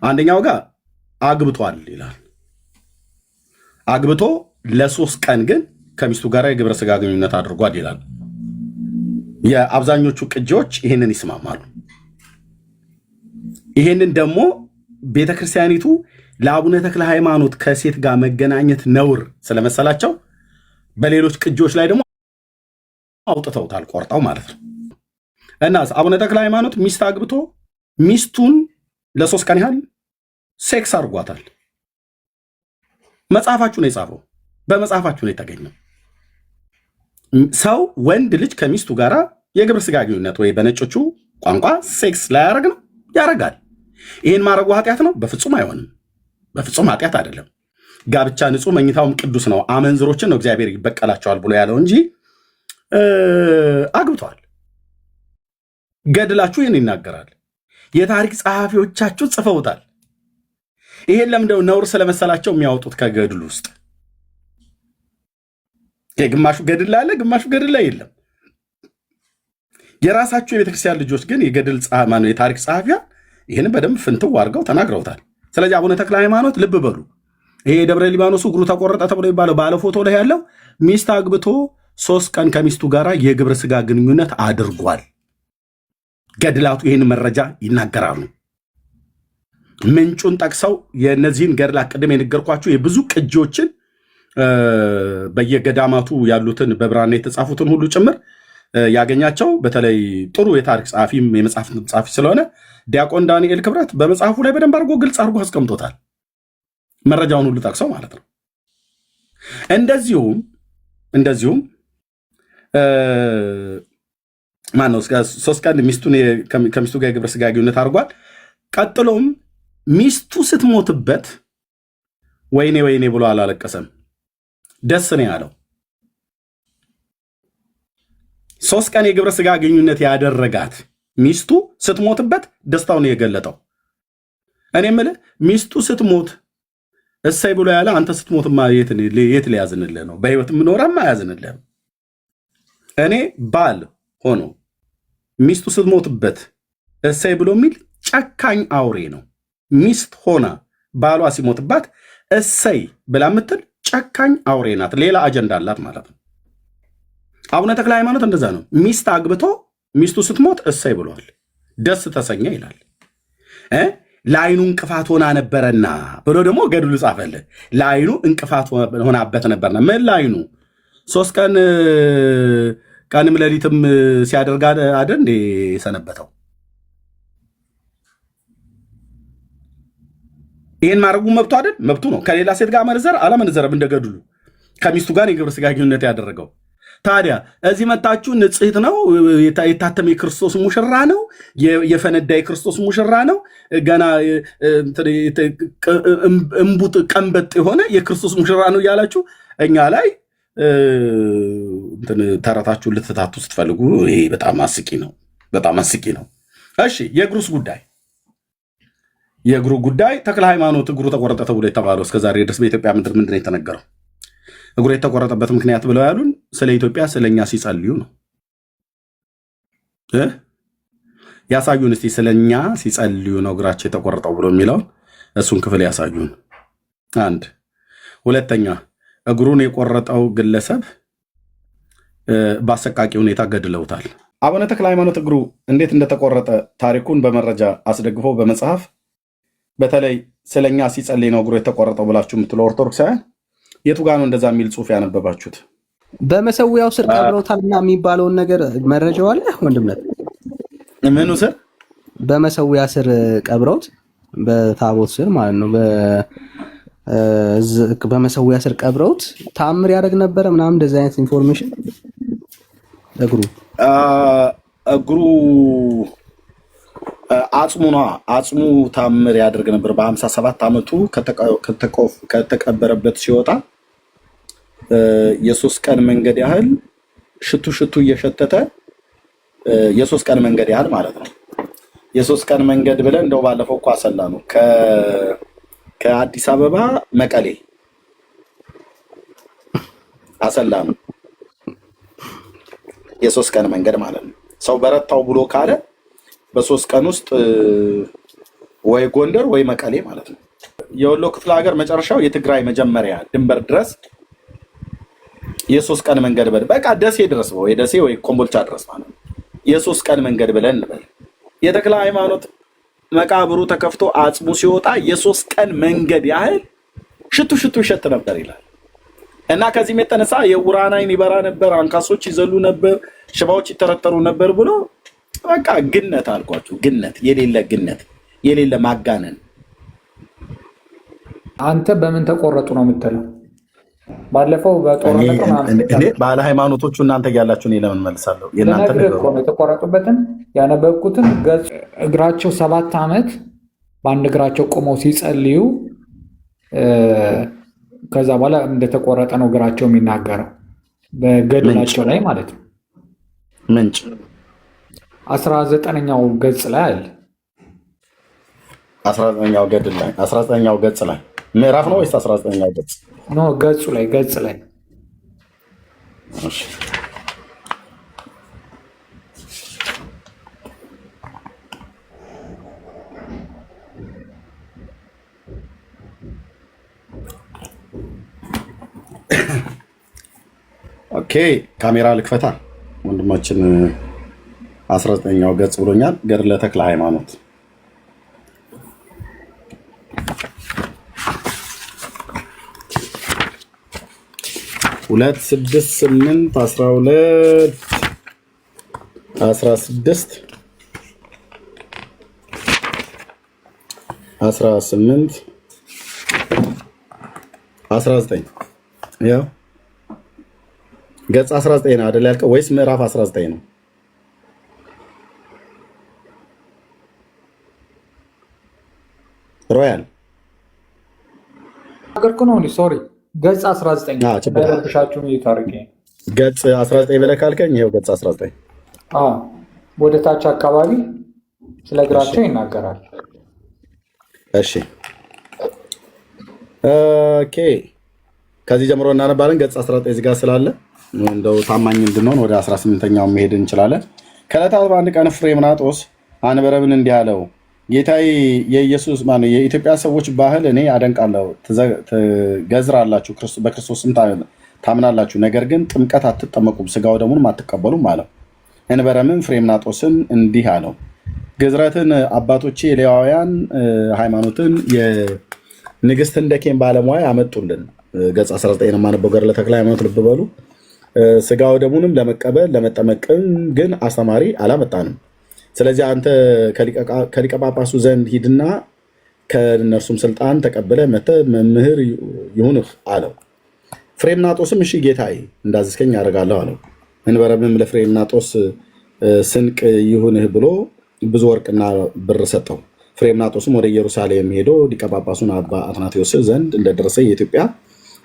አንደኛው ጋር አግብቷል ይላል። አግብቶ ለ3 ቀን ግን ከሚስቱ ጋር የግብረ ስጋ ግንኙነት አድርጓል ይላል። የአብዛኞቹ ቅጂዎች ይህንን ይስማማሉ። ይህንን ደግሞ ቤተክርስቲያኒቱ ለአቡነ ተክለ ሃይማኖት ከሴት ጋር መገናኘት ነውር ስለመሰላቸው በሌሎች ቅጂዎች ላይ ደግሞ አውጥተውታል፣ ቆርጠው ማለት ነው። እና አቡነ ተክለ ሃይማኖት ሚስት አግብቶ ሚስቱን ለ3 ቀን ያህል ሴክስ አድርጓታል። መጽሐፋችሁ ነው የጻፈው፣ በመጽሐፋችሁ ነው የተገኘው። ሰው ወንድ ልጅ ከሚስቱ ጋር የግብረ ስጋ ግንኙነት ወይ በነጮቹ ቋንቋ ሴክስ ላያረግ ነው ያረጋል። ይህን ማድረጉ ኃጢአት ነው? በፍጹም አይሆንም። በፍጹም ኃጢአት አይደለም። ጋብቻ ንጹህ፣ መኝታውም ቅዱስ ነው። አመንዝሮችን ነው እግዚአብሔር ይበቀላቸዋል ብሎ ያለው እንጂ አግብተዋል። ገድላችሁ ይህን ይናገራል። የታሪክ ጸሐፊዎቻችሁ ጽፈውታል። ይሄን ለምንድነው ነውር ስለመሰላቸው የሚያወጡት ከገድሉ ውስጥ? ግማሹ ገድል ላይ አለ፣ ግማሹ ገድል ላይ የለም። የራሳችሁ የቤተክርስቲያን ልጆች ግን የገድል የታሪክ ጸሐፊያ ይህን በደንብ ፍንትው አድርገው ተናግረውታል። ስለዚህ አቡነ ተክለ ሃይማኖት ልብ በሉ። ይሄ የደብረ ሊባኖሱ እግሩ ተቆረጠ ተብሎ ይባለው ባለ ፎቶ ላይ ያለው ሚስት አግብቶ 3 ቀን ከሚስቱ ጋር የግብረ ስጋ ግንኙነት አድርጓል። ገድላቱ ይህን መረጃ ይናገራሉ። ምንጩን ጠቅሰው የእነዚህን ገድላት ቅድም የነገርኳችሁ የብዙ ቅጂዎችን በየገዳማቱ ያሉትን በብራና የተጻፉትን ሁሉ ጭምር ያገኛቸው በተለይ ጥሩ የታሪክ ጸሐፊም የመጽሐፍ ጸሐፊ ስለሆነ ዲያቆን ዳንኤል ክብረት በመጽሐፉ ላይ በደንብ አድርጎ ግልጽ አድርጎ አስቀምጦታል። መረጃውን ሁሉ ጠቅሰው ማለት ነው። እንደዚሁም ማነው 3 ቀን ከሚስቱ ጋር የግብረ ስጋ ግንኙነት አድርጓል። ቀጥሎም ሚስቱ ስትሞትበት ወይኔ ወይኔ ብሎ አላለቀሰም፣ ደስ ነው ያለው። 3 ቀን የግብረ ስጋ ግንኙነት ያደረጋት ሚስቱ ስትሞትበት ደስታውን የገለጠው። እኔ የምልህ ሚስቱ ስትሞት እሰይ ብሎ ያለ አንተ ስትሞትማ የት ሊያዝንልህ ነው? በህይወት ምኖረማ አያዝንልህ። እኔ ባል ሆኖ ሚስቱ ስትሞትበት እሰይ ብሎ የሚል ጨካኝ አውሬ ነው። ሚስት ሆና ባሏ ሲሞትባት እሰይ ብላ የምትል ጨካኝ አውሬ ናት። ሌላ አጀንዳ አላት ማለት ነው። አቡነ ተክለ ሃይማኖት እንደዛ ነው። ሚስት አግብቶ ሚስቱ ስትሞት እሰይ ብሏል፣ ደስ ተሰኘ ይላል። ለአይኑ እንቅፋት ሆና ነበረና ብሎ ደግሞ ገድሉ ጻፈልህ። ለአይኑ እንቅፋት ሆናበት ነበርና ምን ለአይኑ 3 ቀን ቀንም ሌሊትም ሲያደርግ አይደል እንዴ የሰነበተው? ይህን ማድረጉ መብቱ አይደል? መብቱ ነው። ከሌላ ሴት ጋር መነዘር አለመነዘረም እንደገድሉ ከሚስቱ ጋር የግብረ ስጋ ግንኙነት ያደረገው። ታዲያ እዚህ መጣችሁ ንጽሕት ነው፣ የታተመ የክርስቶስ ሙሽራ ነው፣ የፈነዳ የክርስቶስ ሙሽራ ነው፣ ገና እምቡጥ ቀንበጥ የሆነ የክርስቶስ ሙሽራ ነው እያላችሁ እኛ ላይ ተረታችሁን ልትታቱ ስትፈልጉ ይሄ በጣም አስቂ ነው፣ በጣም አስቂ ነው። እሺ የእግሩ ጉዳይ ተክለ ሃይማኖት እግሩ ተቆረጠ ተብሎ የተባለው እስከዛሬ ድረስ በኢትዮጵያ ምድር ምንድን ነው የተነገረው? እግሩ የተቆረጠበት ምክንያት ብለው ያሉን ስለ ኢትዮጵያ ስለኛ ሲጸልዩ ነው። ያሳዩን እስቲ፣ ስለኛ ሲጸልዩ ነው እግራቸው የተቆረጠው ብሎ የሚለውን እሱን ክፍል ያሳዩን። አንድ ሁለተኛ እግሩን የቆረጠው ግለሰብ በአሰቃቂ ሁኔታ ገድለውታል። አቡነ ተክለ ሃይማኖት እግሩ እንዴት እንደተቆረጠ ታሪኩን በመረጃ አስደግፎ በመጽሐፍ በተለይ ስለኛ ሲጸልይ ነው እግሩ የተቆረጠው ብላችሁ የምትሉ ኦርቶዶክሳውያን የቱ ጋር ነው እንደዛ የሚል ጽሑፍ ያነበባችሁት? በመሰዊያው ስር ቀብረውታልና የሚባለውን ነገር መረጃው አለ ወንድምነት? ምኑ ስር? በመሰዊያ ስር ቀብረውት በታቦት ስር ማለት ነው። በመሰዊያ ስር ቀብረውት ተአምር ያደርግ ነበረ ምናምን እንደዚህ አይነት ኢንፎርሜሽን እግሩ አጽሙ ታምር ያደርግ ነበር። በ57 ዓመቱ ከተቀበረበት ሲወጣ የ3 ቀን መንገድ ያህል ሽቱ እየሸተተ የ3 ቀን መንገድ ያህል ማለት ነው። የ3 ቀን መንገድ ብለን እንደው ባለፈው እኮ አሰላ ነው ከአዲስ አበባ መቀሌ አሰላ ነው። የ3 ቀን መንገድ ማለት ነው። ሰው በረታው ብሎ ካለ በ3 ቀን ውስጥ ወይ ጎንደር ወይ መቀሌ ማለት ነው። የወሎ ክፍለ ሀገር መጨረሻው የትግራይ መጀመሪያ ድንበር ድረስ የ3 ቀን መንገድ በቃ ደሴ ድረስ ወይ ደሴ ወይ ኮምቦልቻ ድረስ ማለት ነው። የ3 ቀን መንገድ ብለን እንበል። የተክለ ሃይማኖት መቃብሩ ተከፍቶ አጽሙ ሲወጣ የ3 ቀን መንገድ ያህል ሽቱ ይሸት ነበር ይላል። እና ከዚህም የተነሳ የዕውራን ዓይን ይበራ ነበር፣ አንካሶች ይዘሉ ነበር፣ ሽባዎች ይተረተሩ ነበር ብሎ በቃ ግነት አልኳችሁ። ግነት የሌለ ማጋነን። አንተ በምን ተቆረጡ ነው የምትለው? ባለፈው በጦርነቱ ባለ ሃይማኖቶቹ እናንተ ያላችሁ እኔ ለምን መልሳለሁ? የእናንተ ነው የተቆረጡበትን ያነበብኩትን ገጽ እግራቸው 7 ዓመት በአንድ እግራቸው ቆመው ሲጸልዩ ከዛ በኋላ እንደተቆረጠ ነው እግራቸው የሚናገረው በገድላቸው ላይ ማለት ነው። ምንጭ 19ኛው ገጽ ላይ አለ። 19ኛው ገድል ላይ 19ኛው ገጽ ላይ ምዕራፍ ነው ወይስ 19ኛው ገጽ? ኖ ገጽ ላይ እሺ። ኦኬ ካሜራ ልክፈታ። ወንድማችን 19ኛው ገጽ ብሎኛል። ገድለ ተክለ ሃይማኖት 2 6 8 12 16 18 19 ያው ገጽ 19 ነው አይደል ያልከው? ወይስ ምዕራፍ 19 ነው? ሮያል አገርኩ ነው። ሶሪ ገጽ 19 በረብሻችሁ ይታረቂ ገጽ 19 ብለህ ካልከኝ ይሄው ገጽ 19 ወደ ታች አካባቢ ስለ እግራቸው ይናገራል። እሺ ኦኬ ከዚህ ጀምሮ እናነባለን። ገጽ 19 እዚህ ጋር ስላለ እንደው ታማኝ እንድንሆን ወደ 18ኛው መሄድ እንችላለን። ከዕለታት በአንድ ቀን ፍሬምናጦስ አንበረብን እንዲህ አለው፣ ጌታዬ የኢየሱስ ማነው የኢትዮጵያ ሰዎች ባህል እኔ አደንቃለሁ። ትገዝራላችሁ፣ በክርስቶስም ታምናላችሁ፣ ነገር ግን ጥምቀት አትጠመቁም፣ ስጋው ደሙንም አትቀበሉም አለው። አንበረምም ፍሬምናጦስን እንዲህ አለው፣ ግዝረትን አባቶቼ ሌዋውያን ሃይማኖትን የንግስት ህንደኬን ባለሙያ አመጡልን። ገጽ 19 የማነበው ገድለ ተክለ ሃይማኖት ልብ በሉ። ስጋው ደሙንም ለመቀበል ለመጠመቅም ግን አስተማሪ አላመጣንም። ስለዚህ አንተ ከሊቀ ጳጳሱ ዘንድ ሂድና ከእነርሱም ስልጣን ተቀብለ መጥተህ መምህር ይሁንህ አለው። ፍሬምናጦስም እሺ ጌታዬ እንዳዘዝከኝ አደርጋለሁ አለው። አንበረምም ለፍሬምናጦስ ስንቅ ይሁንህ ብሎ ብዙ ወርቅና ብር ሰጠው። ፍሬምናጦስም ወደ ኢየሩሳሌም ሄዶ ሊቀ ጳጳሱን አባ አትናቴዎስ ዘንድ እንደደረሰ የኢትዮጵያ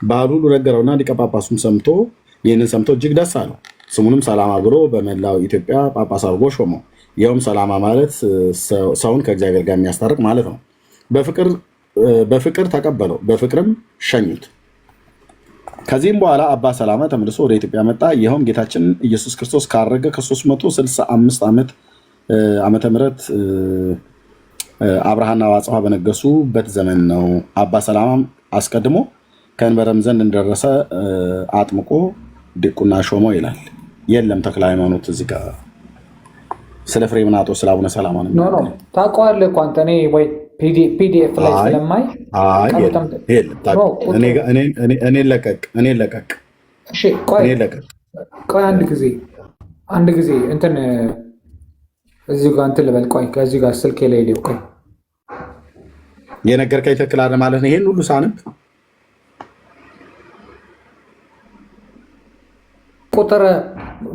ባህል ሁሉ ነገረውና ሊቀ ጳጳሱም ይህንን ሰምቶ እጅግ ደስ አለው። ስሙንም ሰላማ ብሎ በመላው ኢትዮጵያ ጳጳስ አድርጎ ሾመው። ይኸውም ሰላማ ማለት ሰውን ከእግዚአብሔር ጋር የሚያስታርቅ ማለት ነው። በፍቅር ተቀበለው፣ በፍቅርም ሸኙት። ከዚህም በኋላ አባ ሰላማ ተመልሶ ወደ ኢትዮጵያ መጣ። ይኸውም ጌታችን ኢየሱስ ክርስቶስ ካረገ ከ365 ዓመተ ምህረት አብርሃና ዋጽዋ በነገሱበት ዘመን ነው። አባ ሰላማም አስቀድሞ ከአንበረም ዘንድ እንደደረሰ አጥምቆ ዲቁና ሾመው ይላል። የለም ተክለ ሃይማኖት እዚህ ጋር ስለ ፍሬምናጦስ ስለ አቡነ ሰላማ ነው። ታውቀዋለህ እኮ አንተ። እኔ ወይ ፒዲኤፍ ላይ ስለማይ እኔ ለቀቅ ቆይ አንድ ጊዜ እንትን እዚህ ጋር እንትን ልበል። ቆይ ከዚህ ጋር ስልኬ ላይ ሊው ቆይ የነገርከኝ ትክክል አይደል ማለት ነው። ይሄን ሁሉ ሳንብ ቁጥር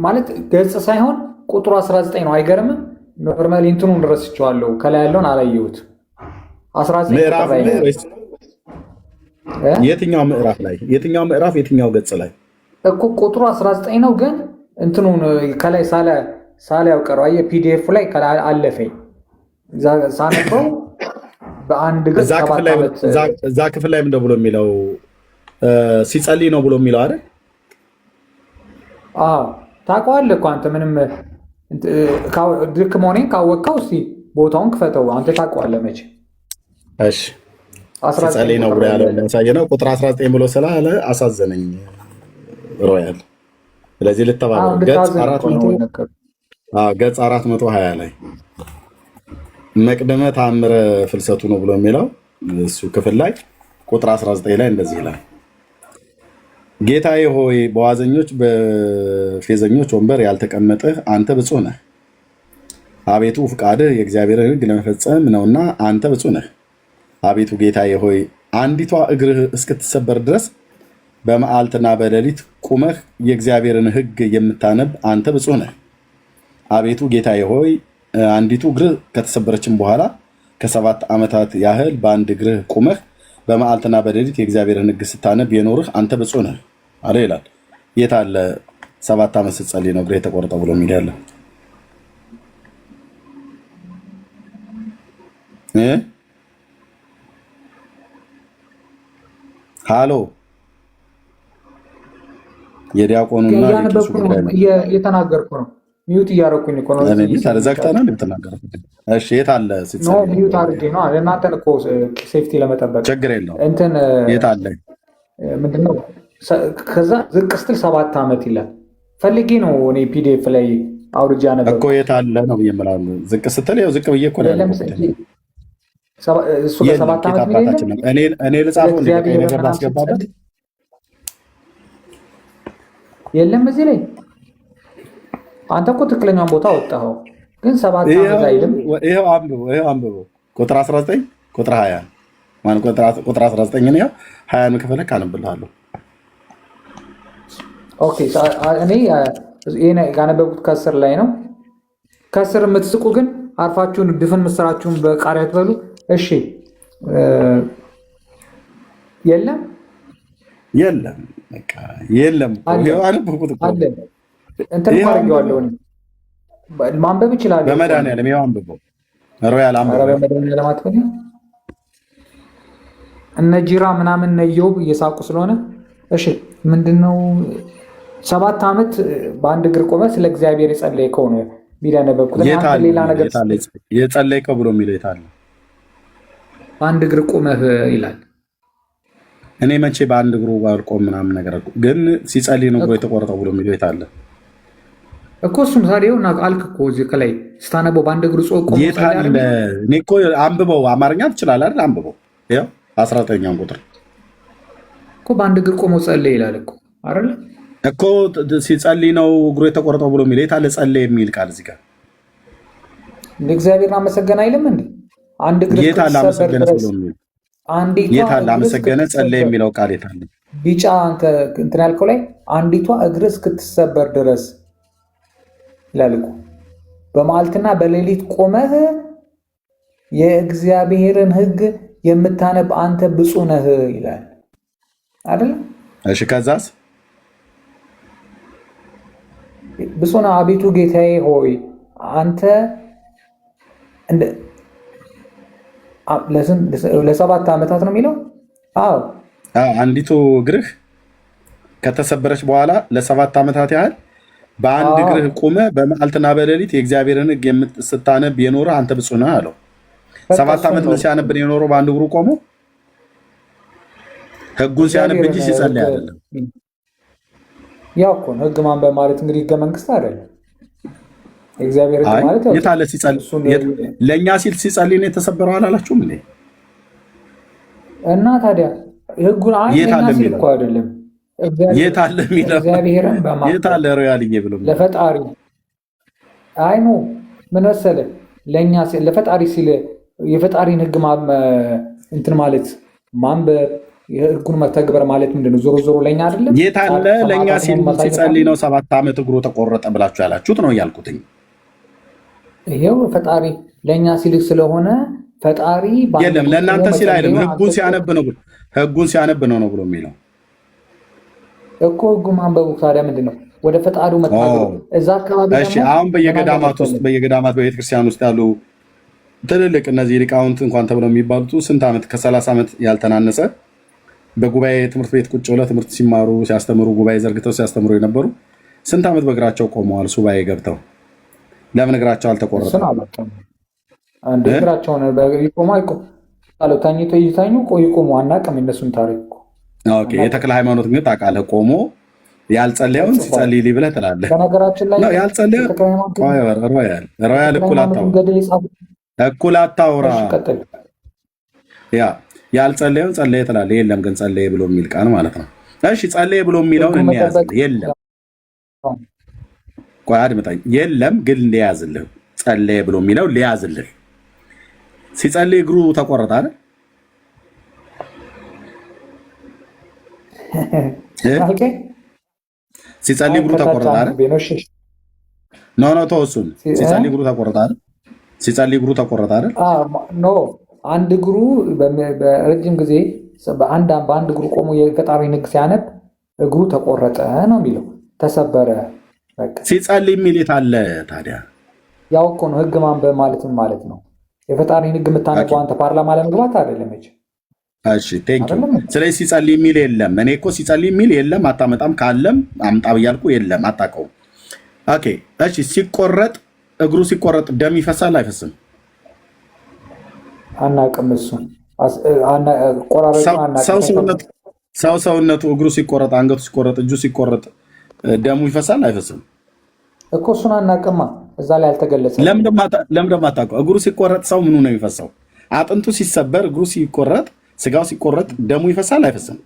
ማለት ገጽ ሳይሆን ቁጥሩ 19 ነው። አይገርምም? ኖርማሊ እንትኑን ረስቼዋለሁ። ከላይ ያለውን አላየሁት። 19 የትኛው ምዕራፍ ላይ የትኛው ምዕራፍ የትኛው ገጽ ላይ እኮ ቁጥሩ 19 ነው። ግን እንትኑን ከላይ ሳለ ያውቀረው አየ ፒዲኤፍ ላይ ከላይ አለፈኝ ሳነበው በአንድ ገጽ እዛ ክፍል ላይ ምንድን ብሎ የሚለው ሲጸልይ ነው ብሎ የሚለው አይደል? ታውቀዋለህ እኮ አንተ። ምንም ድክ መሆኔን ካወቅከው እስኪ ቦታውን ክፈተው። አንተ ታውቀዋለህ መቼ እሺ ሲጸልይ ነው ብሎ ያለው የሚያሳይ ነው። ቁጥር 19 ብሎ ስላለ አሳዘነኝ ሮያል። ስለዚህ ልተባበሩ ገጽ 420 ላይ መቅደመ ተአምረ ፍልሰቱ ነው ብሎ የሚለው እሱ ክፍል ላይ ቁጥር 19 ላይ እንደዚህ ይላል። ጌታዬ ሆይ በዋዘኞች በፌዘኞች ወንበር ያልተቀመጥህ አንተ ብፁዕ ነህ። አቤቱ ፍቃድህ የእግዚአብሔርን ሕግ ለመፈጸም ነውና አንተ ብፁዕ ነህ። አቤቱ ጌታዬ ሆይ አንዲቷ እግርህ እስክትሰበር ድረስ በመዓልትና በሌሊት ቁመህ የእግዚአብሔርን ሕግ የምታነብ አንተ ብፁዕ ነህ። አቤቱ ጌታዬ ሆይ አንዲቱ እግርህ ከተሰበረችም በኋላ ከ7 ዓመታት ያህል በአንድ እግርህ ቁመህ በመዓልትና በሌሊት የእግዚአብሔርን ሕግ ስታነብ የኖርህ አንተ ብፁዕ ነህ አለ ይላል። የት አለ 7 ዓመት ስትጸልይ ነው እግርህ የተቆረጠ ብሎ የሚል ያለ? ሃሎ የዲያቆኑና እየተናገርኩ ነው። ሚዩት እያደረኩኝ እኮ ነው። ዘግተናል የምትናገረው። እሺ የት አለ ሲጸልይ? ሚዩት አድርጌ ነው እናንተን እኮ ሴፍቲ ለመጠበቅ። ችግር የለውም። እንትን የት አለ ምንድነው? ከዛ ዝቅ ስትል 7 ዓመት ይላል። ፈልጌ ነው እኔ ፒዲኤፍ ላይ አውርጃ ነበር እኮ። የት አለ ነው የምላለው። ዝቅ ስትል ያው ዝቅ ብዬ እኮ ነው እሱ ከ7 ዓመት እኔ ልጻፈው ነገር ላስገባበት የለም እዚህ ላይ አንተ እኮ ትክክለኛውን ቦታ ወጣኸው፣ ግን 7 ዓመት አይልም። ይሄው አንብበው ቁጥር 19 ቁጥር 20 ማን ቁጥር 19 ነው። 20 ከፈለክ አነብልሃለሁ። ኦኬ እኔ ይሄን ያነበብኩት ከ10 ላይ ነው። ከ10 የምትስቁ ግን አርፋችሁን ድፍን ምስራችሁን በቃሪያ ትበሉ። እሺ የለም በቃ የለም። ይሄው አነበብኩት እኮ እንትን ማድረጊዋለሁ ማንበብ ይችላል። በመድኃኒዓለም ይኸው አንብበው ሮያል አንብበው። በመድኃኒዓለም አትበል። እነ ጂራ ምናምን እነ ኢዮብ እየሳቁ ስለሆነ እሺ ምንድነው 7 ዓመት በአንድ እግር ቆመህ ስለ እግዚአብሔር የጸለይከው ነው ቢላ ነበርኩት። ሌላ ነገር የጸለይከው ብሎ የሚለው የት አለ? በአንድ እግር ቆመህ ይላል። እኔ መቼ በአንድ እግሩ ባልቆም ምናምን ነገር ግን ሲጸልይ ነው ብሎ የተቆረጠው ብሎ የሚለው የት አለ እኮ? እሱም ታዲያው አልክ እኮ እዚህ ከላይ ስታነበው በአንድ እግሩ ቆሞ የት አለ? እኔ እኮ አንብበው፣ አማርኛ ትችላለህ አይደል? አንብበው። ያው 19ኛውን ቁጥር እኮ በአንድ እግር ቆሞ ጸለይ ይላል እኮ አይደል? እኮ ሲጸልይ ነው እግሩ የተቆረጠው ብሎ የሚለው የት አለ? ጸለይ የሚል ቃል እዚህ ጋር እግዚአብሔርን አመሰገነ አይልም እንዴ? አንድ እግር የት አለ? አመሰገነ ብሎ የሚል የት አለ? አመሰገነ ጸለይ የሚለው ቃል የት አለ? ቢጫ አንተ እንትን ያልከው ላይ አንዲቷ እግር እስክትሰበር ድረስ ይላል እኮ። በመዓልትና በሌሊት ቆመህ የእግዚአብሔርን ሕግ የምታነብ አንተ ብፁዕ ነህ ይላል አይደል? እሺ ከዛስ ብፁዕ ነህ አቤቱ ጌታዬ ሆይ አንተ ለ7 ዓመታት ነው የሚለው። አዎ አንዲቱ እግርህ ከተሰበረች በኋላ ለ7 ዓመታት ያህል በአንድ እግርህ ቁመህ በመዓልትና በሌሊት የእግዚአብሔርን ሕግ ስታነብ የኖረ አንተ ብፁዕ ነህ አለው። 7 ዓመት ምን ሲያነብን የኖረው? በአንድ እግሩ ቆሞ ሕጉን ሲያነብ እንጂ ሲጸልይ አይደለም። ያው እኮ ሕግ ማንበብ ማለት እንግዲህ ሕገ መንግስት አይደለም። እግዚአብሔር ማለት የት አለ ሲጸልይ? ለእኛ ሲል ሲጸልይ ነው የተሰበረው አላላችሁም እንዴ? እና ታዲያ ሕጉን የት አለ ሲል እኮ አይደለም የት አለ የሚለው? እግዚአብሔርን የት አለ ሮያልዬ ብሎ ለፈጣሪ አይ ነው ምን መሰለህ፣ ለእኛ ሲል ለፈጣሪ ሲል የፈጣሪን ሕግ እንትን ማለት ማንበብ የሕጉን መተግበር ማለት ምንድነው? ዞሮ ዞሮ ለእኛ አይደለም። የት አለ? ለእኛ ሲል ሲጸልይ ነው 7 ዓመት እግሩ ተቆረጠ ብላችሁ ያላችሁት ነው እያልኩትኝ። ይሄው ፈጣሪ ለእኛ ሲል ስለሆነ ፈጣሪ የለም ለእናንተ ሲል አይደለም። ሕጉን ሲያነብ ነው ብሎ የሚለው እኮ። ሕጉ ማንበቡ ታዲያ ምንድን ነው? ወደ ፈጣሪው መታገሩ እዛ አካባቢ። እሺ አሁን በየገዳማት በቤተክርስቲያን ውስጥ ያሉ ትልልቅ እነዚህ ሊቃውንት እንኳን ተብለው የሚባሉት ስንት ዓመት ከ30 ዓመት ያልተናነሰ በጉባኤ ትምህርት ቤት ቁጭ ብለው ትምህርት ሲማሩ ሲያስተምሩ ጉባኤ ዘርግተው ሲያስተምሩ የነበሩ ስንት ዓመት በእግራቸው ቆመዋል ሱባኤ ገብተው። ለምን እግራቸው አልተቆረጠም? አንድ እግራቸውን አለው ታኝቶ ይታኙ ቆሙ አናውቅም የእነሱን ታሪክ እኮ። ኦኬ የተክለ ሃይማኖት ግን ታውቃለህ፣ ቆሞ ያልጸለየውን ሲጸልይ ብለህ ትላለህ። በነገራችን ላይ ያልጸለየውን ሮያል እኩል አታውራ። ያ ያልጸለየውን ጸለየ ትላለህ። የለም ግን ጸለየ ብሎ የሚል ቃል ማለት ነው። እሺ ጸለየ ብሎ የሚለውን እንያዝልህ። የለም ቆይ አድምጠኝ። የለም ግን ሊያዝልህ፣ ጸለየ ብሎ የሚለው ሊያዝልህ። ሲጸልይ እግሩ ተቆረጠ አይደል? ሲጸልይ እግሩ ተቆረጠ አይደል? ኖ ተወሱን። ሲጸልይ እግሩ ተቆረጠ አይደል? ሲጸልይ እግሩ ተቆረጠ አይደል? ኖ አንድ እግሩ በረጅም ጊዜ በአንድ እግሩ ቆሞ የፈጣሪ ንግ ሲያነብ እግሩ ተቆረጠ ነው የሚለው፣ ተሰበረ። ሲጸልይ የሚል የት አለ ታዲያ? ያው እኮ ነው ህግ ማንበብ ማለት ነው። የፈጣሪ ንግ የምታነበው አንተ ፓርላማ ለመግባት አይደለም እንጂ። እሺ ቴንክ ዩ። ስለዚህ ሲጸልይ የሚል የለም። እኔ እኮ ሲጸልይ የሚል የለም አታመጣም፣ ካለም አምጣ ብያልኩ የለም አታውቀውም። ኦኬ እሺ። ሲቆረጥ እግሩ ሲቆረጥ ደም ይፈሳል አይፈስም? አናውቅም። እሱ ሰው ሰውነቱ እግሩ ሲቆረጥ፣ አንገቱ ሲቆረጥ፣ እጁ ሲቆረጥ ደሙ ይፈሳል አይፈስም እኮ? እሱን አናውቅማ። እዛ ላይ አልተገለጸም። ለምን ደሞ አታውቀው? እግሩ ሲቆረጥ ሰው ምኑ ነው የሚፈሳው? አጥንቱ ሲሰበር እግሩ ሲቆረጥ ስጋው ሲቆረጥ ደሙ ይፈሳል አይፈስም?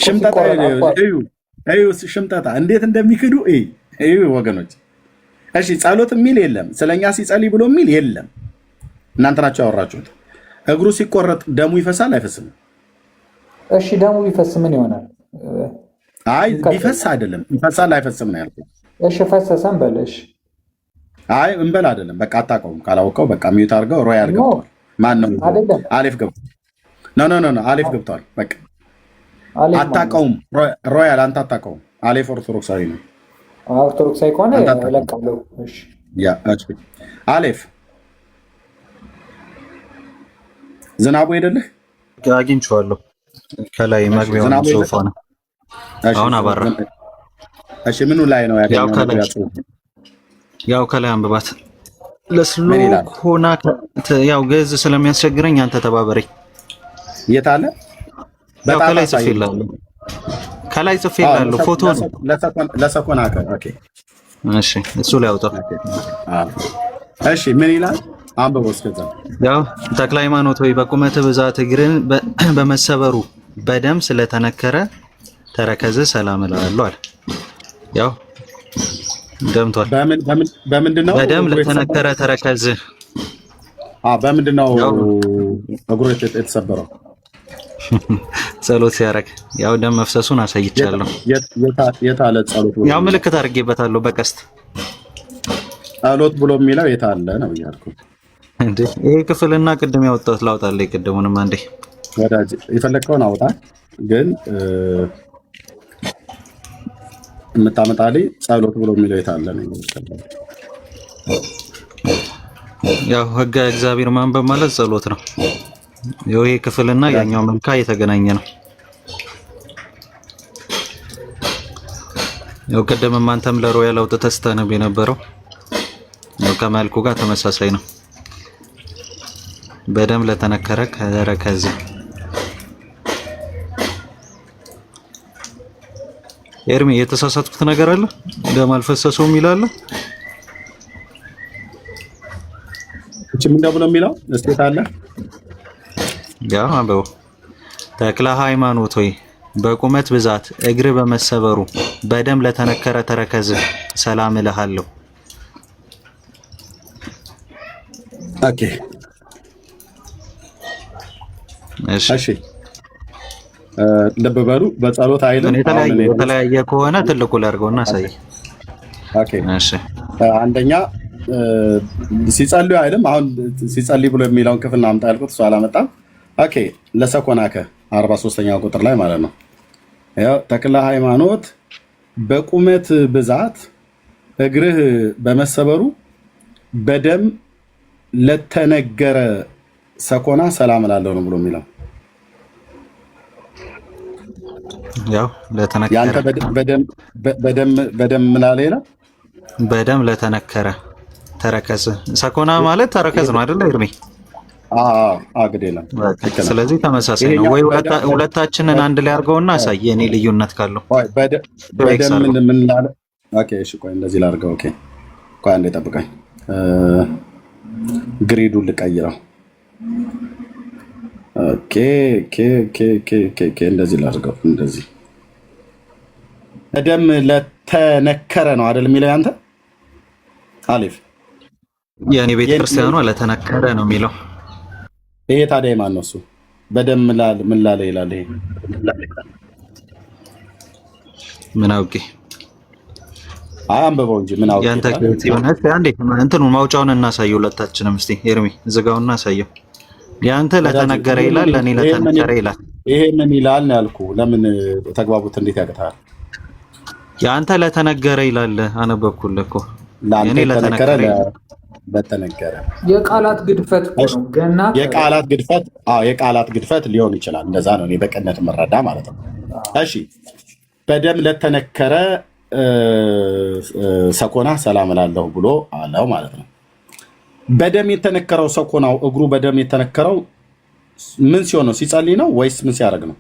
ሽምጠጣ እዩ፣ ሽምጠጣ እንዴት እንደሚክዱ እዩ ወገኖች። እሺ ጸሎት የሚል የለም። ስለኛ ሲጸልይ ብሎ የሚል የለም። እናንተ ናቸው ያወራችሁት። እግሩ ሲቆረጥ ደሙ ይፈሳል አይፈስም? እሺ ደሙ ቢፈስ ምን ይሆናል? አይ ቢፈስ አይደለም ይፈሳል አይፈስም ነው ያልኩት። እሺ ፈሰሰን በል። እሺ አይ እንበል አይደለም። በቃ አታውቀውም። ካላወቀው በቃ ሚዩት አድርገው። ሮያል ገብቷል። ማን ነው? አሌፍ ገብቷል። ኖ አሌፍ ገብቷል። በቃ አታውቀውም። ሮያል አንተ አታውቀውም። አሌፍ ኦርቶዶክሳዊ ነው። ኦርቶዶክሳዊ ከሆነ እለቃለሁ። እሺ ያ አሌፍ ዝናቡ ሄደልህ? አግኝቼዋለሁ። ከላይ መግቢያው ሶፋ ነው። አሁን አባራ። እሺ ምኑ ላይ ነው ያገኘው? ያው ከላይ አንብባት። ለስሎ ሆና ያው ግዕዝ ስለሚያስቸግረኝ አንተ ተባበረኝ። የት አለ? በጣም ከላይ ጽፌላለሁ። ከላይ ጽፌላለሁ። ፎቶ ነው ለሰኮና። ኦኬ እሺ፣ እሱ ላይ አውጣ። እሺ ምን ይላል? አንብቦ እስከዛ። ያው ተክለ ሃይማኖት ወይ በቁመት ብዛት እግርን በመሰበሩ በደም ስለተነከረ ተረከዝ ሰላም እላለሁ አለ። ያው ደምቷል። በምንድነው? በደም ለተነከረ ተረከዝ። በምንድነው እግሩ የተሰበረው? ጸሎት ሲያረግ ያው ደም መፍሰሱን አሳይቻለሁ። የት አለ ጸሎት? ያው ምልክት አድርጌበታለሁ በቀስት። ጸሎት ብሎ የሚለው የት አለ ነው ያልኩት። እንዴ ይሄ ክፍልና ቅድም ያወጣሁት ላውጣልህ። ቅድሙንም አንዴ ወዳጅ የፈለከውን አውጣ፣ ግን የምታመጣልኝ ጸሎት ብሎ የሚለው የት አለ ነው። ያው ሕገ እግዚአብሔር ማንበብ ማለት ጸሎት ነው። ይሄ ክፍልና ያኛው መልካ የተገናኘ ነው። ያው ቅድምም አንተም ለሮያል አውጥተህ ስታነብ የነበረው ያው ከመልኩ ጋር ተመሳሳይ ነው። በደም ለተነከረ ተረከዝ። ኤርሚ የተሳሳትኩት ነገር አለ? ደም አልፈሰሰውም ይላል። እቺ ምን ደብሎ የሚለው እስቴት አለ? ያ አበው ተክለ ሃይማኖት ሆይ በቁመት ብዛት እግር በመሰበሩ በደም ለተነከረ ተረከዝ ሰላም እልሃለሁ። ኦኬ እሺ ልብ በሉ። በጸሎት አይልም። የተለያየ ከሆነ ትልቁ ላድርገውና አሳይ። ኦኬ እሺ አንደኛ ሲጸልዩ አይልም። አሁን ሲጸልይ ብሎ የሚለውን ክፍል ነው አምጣ ያልኩት፣ እሱ አላመጣም። ኦኬ ለሰኮናከ 43ኛው ቁጥር ላይ ማለት ነው። ያው ተክለ ሃይማኖት በቁመት ብዛት እግርህ በመሰበሩ በደም ለተነገረ ሰኮና ሰላም እላለሁ ነው ብሎ የሚለው። ያው ለተነከረ ያንተ በደም ምን አለ ይላል? በደም ለተነከረ ተረከዝ። ሰኮና ማለት ተረከዝ ነው አይደል? እርሜ ግድ የለም። ስለዚህ ተመሳሳይ ነው ወይ? ሁለታችንን አንድ ላይ አድርገውና አሳየ። እኔ ልዩነት ካለው በደም ምን ላለ? ኦኬ እሺ፣ ቆይ እንደዚህ ላድርገው። ኦኬ ቆይ አንዴ ጠብቀኝ። ግሪዱን ልቀይረው። ኦኬ እንደዚህ ላድርገው። እንደዚህ በደም ለተነከረ ነው አይደል የሚለው ያንተ አሊፍ? የኔ ቤተክርስቲያኑ ለተነከረ ነው የሚለው። ይሄ ታዲያ ማን ነው እሱ? በደም ምን ላለ ይላል። ይሄ ምን አውቄ አንብበው እንጂ ምን አውቄ። ያንተ ከሆነ አንዴ እንትኑ ማውጫውን እናሳየው ሁለታችንም። እስቲ ኤርሚ ዝጋውና እናሳየው። ያንተ ለተነገረ ይላል፣ ለኔ ለተነገረ ይላል። ይሄ ምን ይላል ነው ያልኩህ። ለምን ተግባቡት እንዴት ያቅታል? ያንተ ለተነገረ ይላል። አነበብኩልህ እኮ ለኔ ለተነገረ በተነገረ የቃላት ግድፈት ነው ገና የቃላት ግድፈት የቃላት ግድፈት ሊሆን ይችላል። እንደዛ ነው እኔ በቅነት መረዳ ማለት ነው። እሺ በደም ለተነከረ ሰኮና ሰላም እላለሁ ብሎ አለው ማለት ነው። በደም የተነከረው ሰኮናው እግሩ በደም የተነከረው ምን ሲሆን ነው? ሲጸልይ ነው ወይስ ምን ሲያደርግ ነው?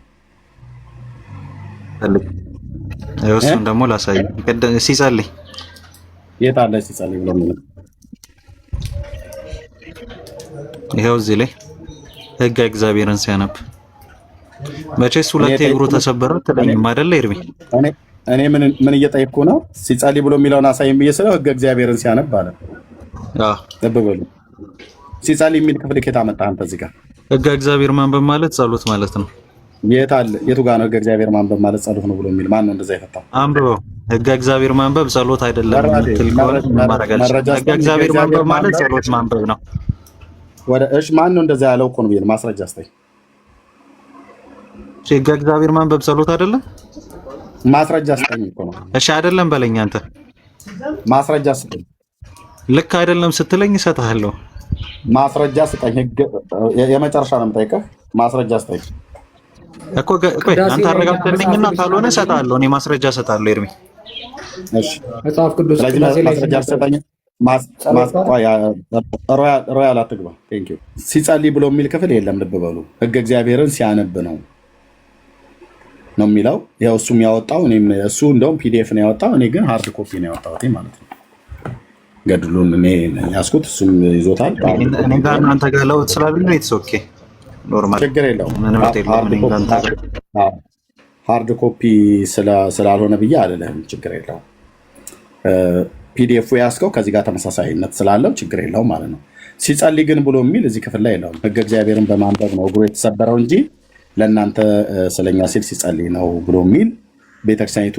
እሱን ደግሞ ላሳይ። ሲጸልይ የት አለ ሲጸልይ ብሎ ነው? ይሄው እዚህ ላይ ሕገ እግዚአብሔርን ሲያነብ መቼስ ሁለቴ እግሩ ተሰበረ ትለኝም አይደለ ኤርሚ? እኔ ምን እየጠየቅኩ ነው? ሲጸልይ ብሎ የሚለውን አሳይም ብዬ ስለው ሕገ እግዚአብሔርን ሲያነብ አለ። ልብ በሉ። ሲጸልይ የሚል ክፍል ከየት አመጣህ አንተ? እዚህ ጋር ሕገ እግዚአብሔር ማንበብ ማለት ጸሎት ማለት ነው። የት አለ? የቱ ጋር ነው ሕገ እግዚአብሔር ማንበብ ማለት ጸሎት ነው ብሎ የሚል? ማን ነው እንደዛ የፈታው? አንብበው። ሕገ እግዚአብሔር ማንበብ ጸሎት አይደለም ትል ከሆነ ማረጋገጥ። ሕገ እግዚአብሔር ማንበብ ማለት ጸሎት ማንበብ ነው። እሺ ማን ነው እንደዛ ያለው እኮ ነው ብዬ ማስረጃ አስተይ። ሕገ እግዚአብሔር ማንበብ ጸሎት አይደለም? ማስረጃ አስተኝ እኮ ነው። እሺ አይደለም በለኝ አንተ። ማስረጃ አስተኝ። ልክ አይደለም ስትለኝ እሰጥሃለሁ። ማስረጃ ስጠኝ። የመጨረሻ ነው የምጠይቀህ። ማስረጃ ስጠኝ እኮ። ቆይ አንተ አረጋግጠልኝና ካልሆነ እሰጥሃለሁ። እኔ ማስረጃ እሰጥሃለሁ ኤርሚ። እሺ መጽሐፍ ቅዱስ ማስረጃ ስጠኝ። ሮያል አትግባ። ቴንክ ዩ። ሲጸልይ ብሎ የሚል ክፍል የለም። ልብ በሉ። ሕገ እግዚአብሔርን ሲያነብ ነው የሚለው። ያው እሱም ያወጣው እኔም እሱ እንደውም ፒዲኤፍ ነው ያወጣው። እኔ ግን ሃርድ ኮፒ ነው ያወጣሁት ማለት ነው። ገድሉን እኔ ያስኩት እሱም ይዞታል። እኔ ጋር እናንተ ጋር ለውጥ ስላለ ኢትስ ኦኬ ኖርማል፣ ችግር የለውም። ሃርድ ኮፒ ስላልሆነ ብዬ አልልህም። ችግር የለውም። ፒዲኤፍ ያስከው ከዚህ ጋር ተመሳሳይነት ስላለው ችግር የለውም ማለት ነው። ሲጸልይ ግን ብሎ የሚል እዚህ ክፍል ላይ የለውም። ሕገ እግዚአብሔርን በማንበብ ነው እግሩ የተሰበረው እንጂ ለእናንተ ስለኛ ሲል ሲጸልይ ነው ብሎ የሚል ቤተክርስቲያኒቱ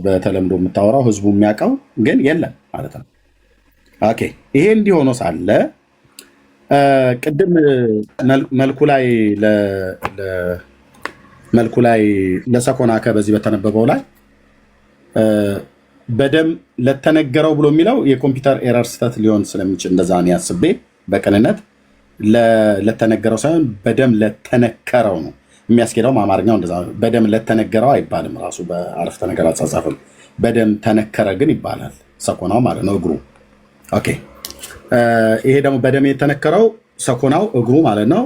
በተለምዶ የምታወራው ህዝቡ የሚያውቀው ግን የለም ማለት ነው። ኦኬ ይሄ እንዲሆኖ ሳለ ቅድም መልኩ ላይ ለሰኮና በዚህ በተነበበው ላይ በደም ለተነገረው ብሎ የሚለው የኮምፒውተር ኤረር ስህተት ሊሆን ስለሚችል እንደዛ ነው ያስቤ በቅንነት ለተነገረው ሳይሆን በደም ለተነከረው ነው የሚያስኬደው። አማርኛው እንደዛ ነው። በደም ለተነገረው አይባልም። ራሱ በአረፍተ ነገር አጻጻፍም በደም ተነከረ ግን ይባላል። ሰኮናው ማለት ነው እግሩ። ኦኬ ይሄ ደግሞ በደም የተነከረው ሰኮናው እግሩ ማለት ነው።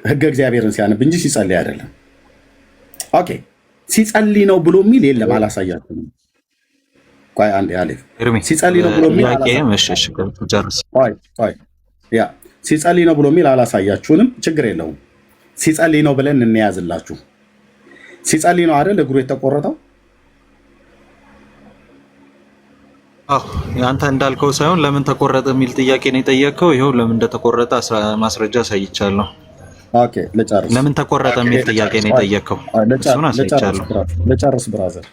ሕገ እግዚአብሔርን ሲያነብ እንጂ ሲጸልይ አይደለም። ኦኬ ሲጸልይ ነው ብሎ የሚል የለም። አላሳያችሁም። ቆይ አንዴ አሌፍ ሲጸልይ ነው ብሎ የሚል ሲጸልይ ነው ብሎ የሚል አላሳያችሁንም። ችግር የለውም። ሲጸልይ ነው ብለን እንያዝላችሁ። ሲጸልይ ነው አይደል እግሩ የተቆረጠው? አዎ አንተ እንዳልከው ሳይሆን ለምን ተቆረጠ የሚል ጥያቄ ነው የጠየቀው። ይኸው ለምን እንደተቆረጠ ማስረጃ አሳይቻለሁ። ኦኬ ልጨርስ። ለምን ተቆረጠ የሚል ጥያቄ ነው የጠየቀው። እሱን አሳይቻለሁ። ልጨርስ ብራዘር።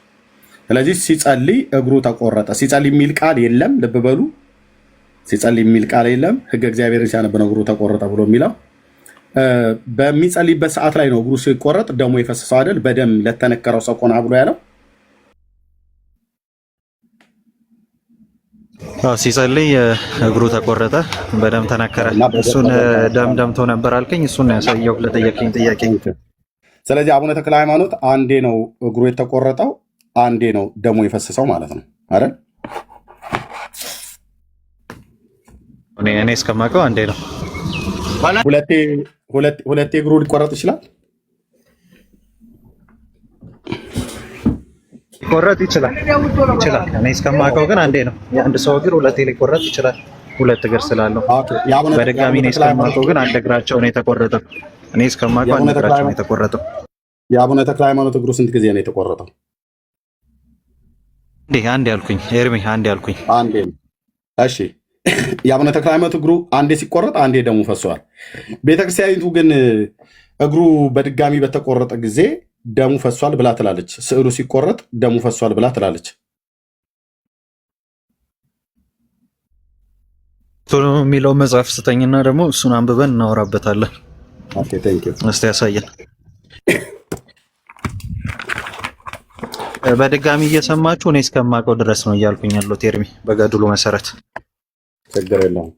ስለዚህ ሲጸልይ እግሩ ተቆረጠ። ሲጸልይ የሚል ቃል የለም። ልብ በሉ። ሲጸልይ የሚል ቃል የለም። ሕገ እግዚአብሔርን ሲያነብ ነው እግሩ ተቆረጠ ብሎ የሚለው። በሚጸልይበት ሰዓት ላይ ነው እግሩ ሲቆረጥ ደሙ የፈሰሰው አይደል? በደም ለተነከረው ሰኮና ብሎ ያለው ሲጸልይ እግሩ ተቆረጠ፣ በደም ተነከረ። እሱን ደም ደምቶ ነበር አልከኝ። እሱን ያሳየው ለጠየቀኝ ጥያቄ። ስለዚህ አቡነ ተክለ ሃይማኖት አንዴ ነው እግሩ የተቆረጠው፣ አንዴ ነው ደሙ የፈሰሰው ማለት ነው አይደል? እኔ እስከማውቀው አንዴ ነው። ሁለቴ እግሩ ሊቆረጥ ይችላል። ሊቆረጥ ይችላል። እኔ እስከማውቀው ግን አንዴ ነው የአንድ ሰው እግር ሁለቴ ሊቆረጥ ይችላል። ሁለት እግር ስላለው በድጋሚ እኔ እስከማውቀው ግን አንድ እግራቸው ነው የተቆረጠው። እኔ እስከማውቀው አንድ እግራቸው ነው የተቆረጠው። የአቡነ ተክለ ሃይማኖት እግሩ ስንት ጊዜ ነው የተቆረጠው? አንዴ ያልኩኝ ኤርሚ፣ አንዴ ያልኩኝ አንዴ። እሺ የአቡነ ተክለ ሃይማኖት እግሩ አንዴ ሲቆረጥ አንዴ ደሙ ፈሷል። ቤተክርስቲያኒቱ ግን እግሩ በድጋሚ በተቆረጠ ጊዜ ደሙ ፈሷል ብላ ትላለች። ስዕሉ ሲቆረጥ ደሙ ፈሷል ብላ ትላለች። ቶሎ የሚለው መጽሐፍ ስጠኝና ደግሞ እሱን አንብበን እናወራበታለን። ኦኬ ቴንክ ዩ። እስቲ ያሳየን። በድጋሚ እየሰማችሁ እኔ እስከማውቀው ድረስ ነው እያልኩኝ ያለው ኤርሚ፣ በገድሉ መሰረት ችግር የለውም።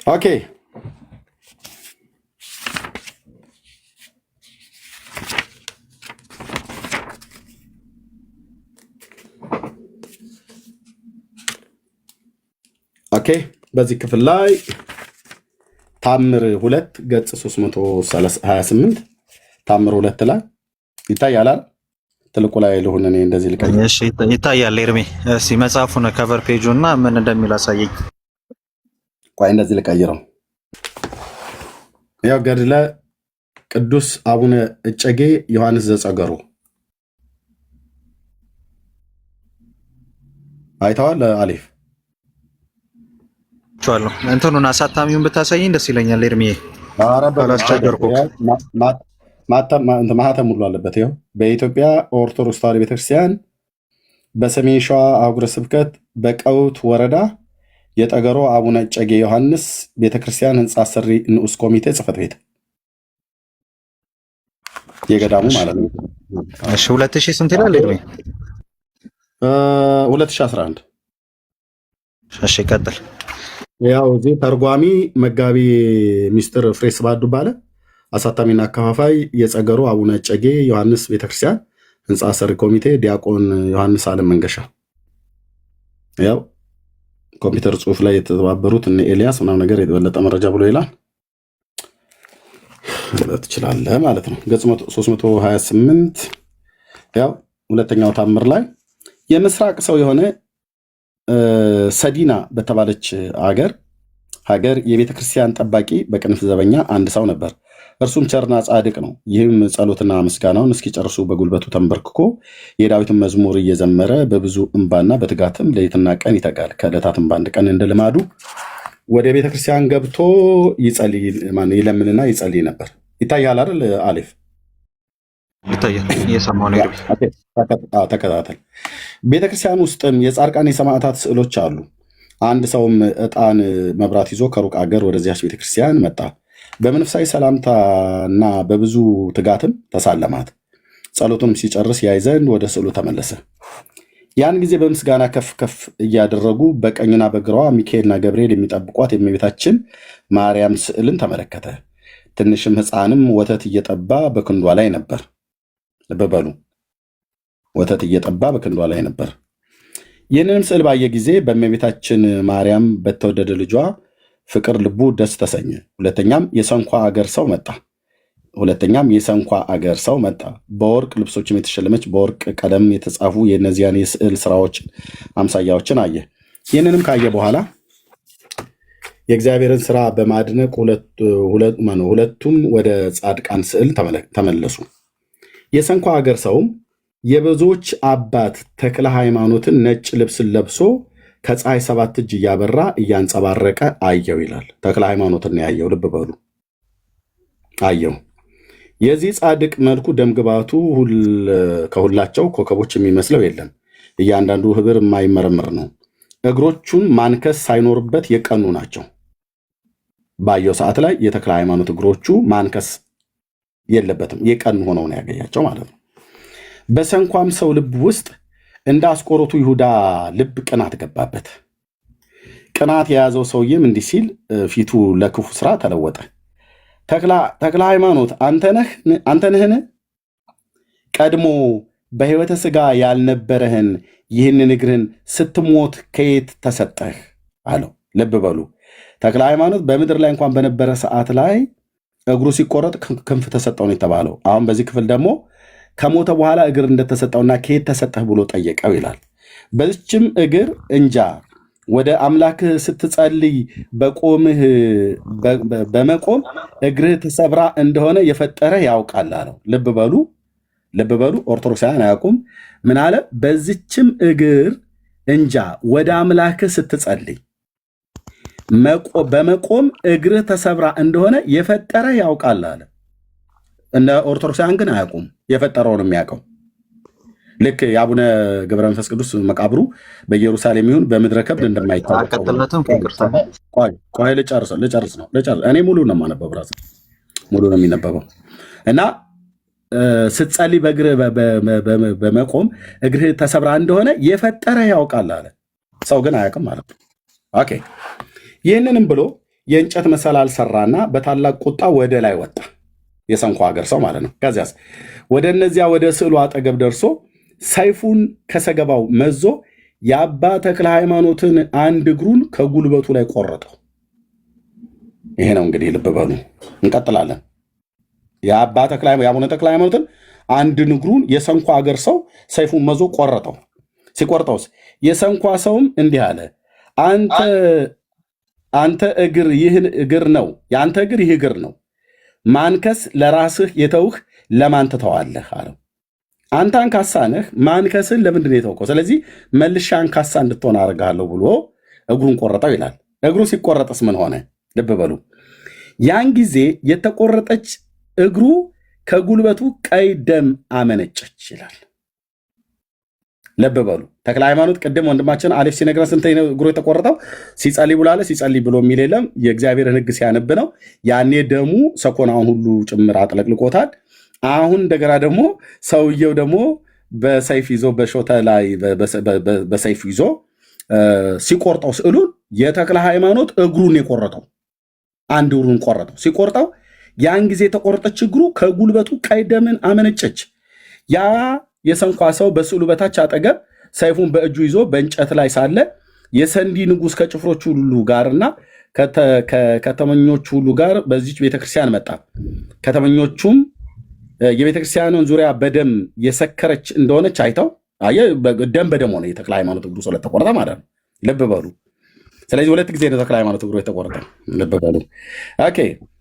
ኦኬ ኦኬ በዚህ ክፍል ላይ ታምር 2 ገጽ 328 ታምር 2 ላይ ይታያል። ትልቁ ላይ ልሁን እኔ እንደዚህ ልቀይ። እሺ ይታያል። ኤርሚ እስኪ መጽሐፉን ከቨር ፔጁና ምን እንደሚል አሳየኝ። ቆይ እንደዚህ ልቀይረው። ያው ገድለ ቅዱስ አቡነ እጨጌ ዮሐንስ ዘጸገሩ አይተዋል። አሊፍ ቻለው እንትኑን አሳታሚውን ብታሳየኝ ደስ ይለኛል። ኤርሚ አላስቸገርኩ። ማህተም ሙሉ አለበት። ይኸው በኢትዮጵያ ኦርቶዶክስ ተዋሕዶ ቤተክርስቲያን በሰሜን ሸዋ አህጉረ ስብከት በቀውት ወረዳ የጠገሮ አቡነ እጨጌ ዮሐንስ ቤተክርስቲያን ህንፃ አሰሪ ንዑስ ኮሚቴ ጽሕፈት ቤት የገዳሙ ማለት ነው። እሺ 2000 ስንት ይላል ኤርሚ? 2011። እሺ ቀጥል። ያው እዚህ ተርጓሚ መጋቢ ሚስጥር ፍሬ ስብሐት ዱባለ፣ አሳታሚና አከፋፋይ የጸገሮ አቡነ እጨጌ ዮሐንስ ቤተክርስቲያን ህንፃ አሰሪ ኮሚቴ ዲያቆን ዮሐንስ አለም መንገሻ። ያው ኮምፒውተር ጽሁፍ ላይ የተባበሩት እነ ኤልያስ ምናምን ነገር የተበለጠ መረጃ ብሎ ይላል ትችላለህ ማለት ነው። ገጽ 328 ያው ሁለተኛው ታምር ላይ የምስራቅ ሰው የሆነ ሰዲና በተባለች ሀገር የቤተ ክርስቲያን ጠባቂ በቅንፍ ዘበኛ አንድ ሰው ነበር። እርሱም ቸርና ጻድቅ ነው። ይህም ጸሎትና ምስጋናውን እስኪጨርሱ በጉልበቱ ተንበርክኮ የዳዊትን መዝሙር እየዘመረ በብዙ እንባና በትጋትም ሌሊትና ቀን ይተጋል። ከዕለታትም በአንድ ቀን እንደ ልማዱ ወደ ቤተ ክርስቲያን ገብቶ ይለምንና ይጸልይ ነበር። ይታያል አይደል አሊፍ? ይታያል። እየሰማሁ ነው። ተከታተል። ቤተክርስቲያን ውስጥም የጻድቃን የሰማዕታት ስዕሎች አሉ። አንድ ሰውም ዕጣን መብራት ይዞ ከሩቅ አገር ወደዚያች ቤተክርስቲያን መጣ። በመንፈሳዊ ሰላምታና በብዙ ትጋትም ተሳለማት። ጸሎቱንም ሲጨርስ ያይ ዘንድ ወደ ስዕሉ ተመለሰ። ያን ጊዜ በምስጋና ከፍ ከፍ እያደረጉ በቀኝና በግራዋ ሚካኤልና ገብርኤል የሚጠብቋት የእመቤታችን ማርያም ስዕልን ተመለከተ። ትንሽም ሕፃንም ወተት እየጠባ በክንዷ ላይ ነበር። በበሉ ወተት እየጠባ በክንዷ ላይ ነበር። ይህንንም ስዕል ባየ ጊዜ በእመቤታችን ማርያም በተወደደ ልጇ ፍቅር ልቡ ደስ ተሰኘ። ሁለተኛም የሰንኳ አገር ሰው መጣ። በወርቅ ልብሶችም የተሸለመች በወርቅ ቀለም የተጻፉ የእነዚያን የስዕል ስራዎችን አምሳያዎችን አየ። ይህንንም ካየ በኋላ የእግዚአብሔርን ስራ በማድነቅ ሁለቱም ወደ ጻድቃን ስዕል ተመለሱ። የሰንኳ አገር ሰውም የብዙዎች አባት ተክለ ሃይማኖትን ነጭ ልብስን ለብሶ ከፀሐይ 7 እጅ እያበራ እያንጸባረቀ አየው ይላል። ተክለ ሃይማኖትን ያየው፣ ልብ በሉ አየው። የዚህ ጻድቅ መልኩ ደምግባቱ ከሁላቸው ኮከቦች የሚመስለው የለም። እያንዳንዱ ህብር የማይመረምር ነው። እግሮቹን ማንከስ ሳይኖርበት የቀኑ ናቸው። ባየው ሰዓት ላይ የተክለ ሃይማኖት እግሮቹ ማንከስ የለበትም፣ የቀኑ ሆነው ነው ያገኛቸው ማለት ነው። በሰንኳም ሰው ልብ ውስጥ እንደ አስቆሮቱ ይሁዳ ልብ ቅናት ገባበት። ቅናት የያዘው ሰውዬም እንዲህ ሲል ፊቱ ለክፉ ስራ ተለወጠ። ተክለ ሃይማኖት አንተ ነህን? ቀድሞ በሕይወተ ሥጋ ያልነበረህን ይህንን እግርህን ስትሞት ከየት ተሰጠህ አለው። ልብ በሉ ተክለ ሃይማኖት በምድር ላይ እንኳን በነበረ ሰዓት ላይ እግሩ ሲቆረጥ ክንፍ ተሰጠው ነው የተባለው። አሁን በዚህ ክፍል ደግሞ ከሞተ በኋላ እግር እንደተሰጠውና ከየት ተሰጠህ ብሎ ጠየቀው ይላል። በዚችም እግር እንጃ ወደ አምላክህ ስትጸልይ በመቆም እግርህ ተሰብራ እንደሆነ የፈጠረ ያውቃል አለው። ልብ በሉ ኦርቶዶክሳውያን አያውቁም። ምን አለ? በዚችም እግር እንጃ ወደ አምላክህ ስትጸልይ በመቆም እግርህ ተሰብራ እንደሆነ የፈጠረ ያውቃል አለ። እነ ኦርቶዶክሳውያን ግን አያውቁም። የፈጠረውን የሚያውቀው ልክ የአቡነ ገብረ መንፈስ ቅዱስ መቃብሩ በኢየሩሳሌም ይሁን በምድረ ከብድ እንደማይታወቅ ልጨርስ ነው። እኔ ሙሉ ነው የማነበው፣ ብራስ ሙሉ ነው የሚነበበው እና ስትጸልይ በእግርህ በመቆም እግርህ ተሰብራ እንደሆነ የፈጠረ ያውቃል አለ። ሰው ግን አያውቅም ማለት ነው። ኦኬ። ይህንንም ብሎ የእንጨት መሰላል ሰራና በታላቅ ቁጣ ወደ ላይ ወጣ። የሰንኳ ሀገር ሰው ማለት ነው። ከዚያስ ወደ እነዚያ ወደ ስዕሉ አጠገብ ደርሶ ሰይፉን ከሰገባው መዞ የአባ ተክለ ሃይማኖትን አንድ እግሩን ከጉልበቱ ላይ ቆረጠው። ይሄ ነው እንግዲህ ልብ በሉ። እንቀጥላለን። የአቡነ ተክለ ሃይማኖትን አንድ እግሩን የሰንኳ ሀገር ሰው ሰይፉን መዞ ቆረጠው። ሲቆርጠውስ የሰንኳ ሰውም እንዲህ አለ፣ አንተ እግር ይህ እግር ነው፣ የአንተ እግር ይህ እግር ነው። ማንከስ ለራስህ የተውህ ለማን ትተዋለህ አለው። አንተ አንካሳ ነህ፣ ማንከስን ለምንድን ነው የተውከው? ስለዚህ መልሻ አንካሳ እንድትሆን አደርግሃለሁ ብሎ እግሩን ቆረጠው ይላል። እግሩ ሲቆረጥስ ምን ሆነ? ልብ በሉ። ያን ጊዜ የተቆረጠች እግሩ ከጉልበቱ ቀይ ደም አመነጨች ይላል። ልብ በሉ። ተክለ ሃይማኖት ቅድም ወንድማችን አሌፍ ሲነግረን ስንት እግሩ የተቆረጠው? ሲጸልይ ብሎ አለ። ሲጸልይ ብሎ የሚል የለም። የእግዚአብሔርን ሕግ ሲያነብ ነው። ያኔ ደሙ ሰኮናውን ሁሉ ጭምር አጥለቅልቆታል። አሁን እንደገና ደግሞ ሰውየው ደግሞ በሰይፍ ይዞ በሾተ ላይ በሰይፍ ይዞ ሲቆርጠው ስዕሉን የተክለ ሃይማኖት እግሩን የቆረጠው አንድ እግሩን ቆረጠው። ሲቆርጠው ያን ጊዜ የተቆረጠች እግሩ ከጉልበቱ ቀይ ደምን አመነጨች። ያ የሰንኳ ሰው በስዕሉ በታች አጠገብ ሰይፉን በእጁ ይዞ በእንጨት ላይ ሳለ የሰንዲ ንጉሥ ከጭፍሮች ሁሉ ጋርና ከተመኞቹ ሁሉ ጋር በዚች ቤተክርስቲያን መጣ። ከተመኞቹም የቤተክርስቲያኑን ዙሪያ በደም የሰከረች እንደሆነች አይተው ደም በደም ሆነ። የተክለ ሃይማኖት እግሩ ስለተቆረጠ ማለት ነው። ልብ በሉ። ስለዚህ ሁለት ጊዜ ነው ተክለ ሃይማኖት እግሩ የተቆረጠ። ልብ በሉ። ኦኬ።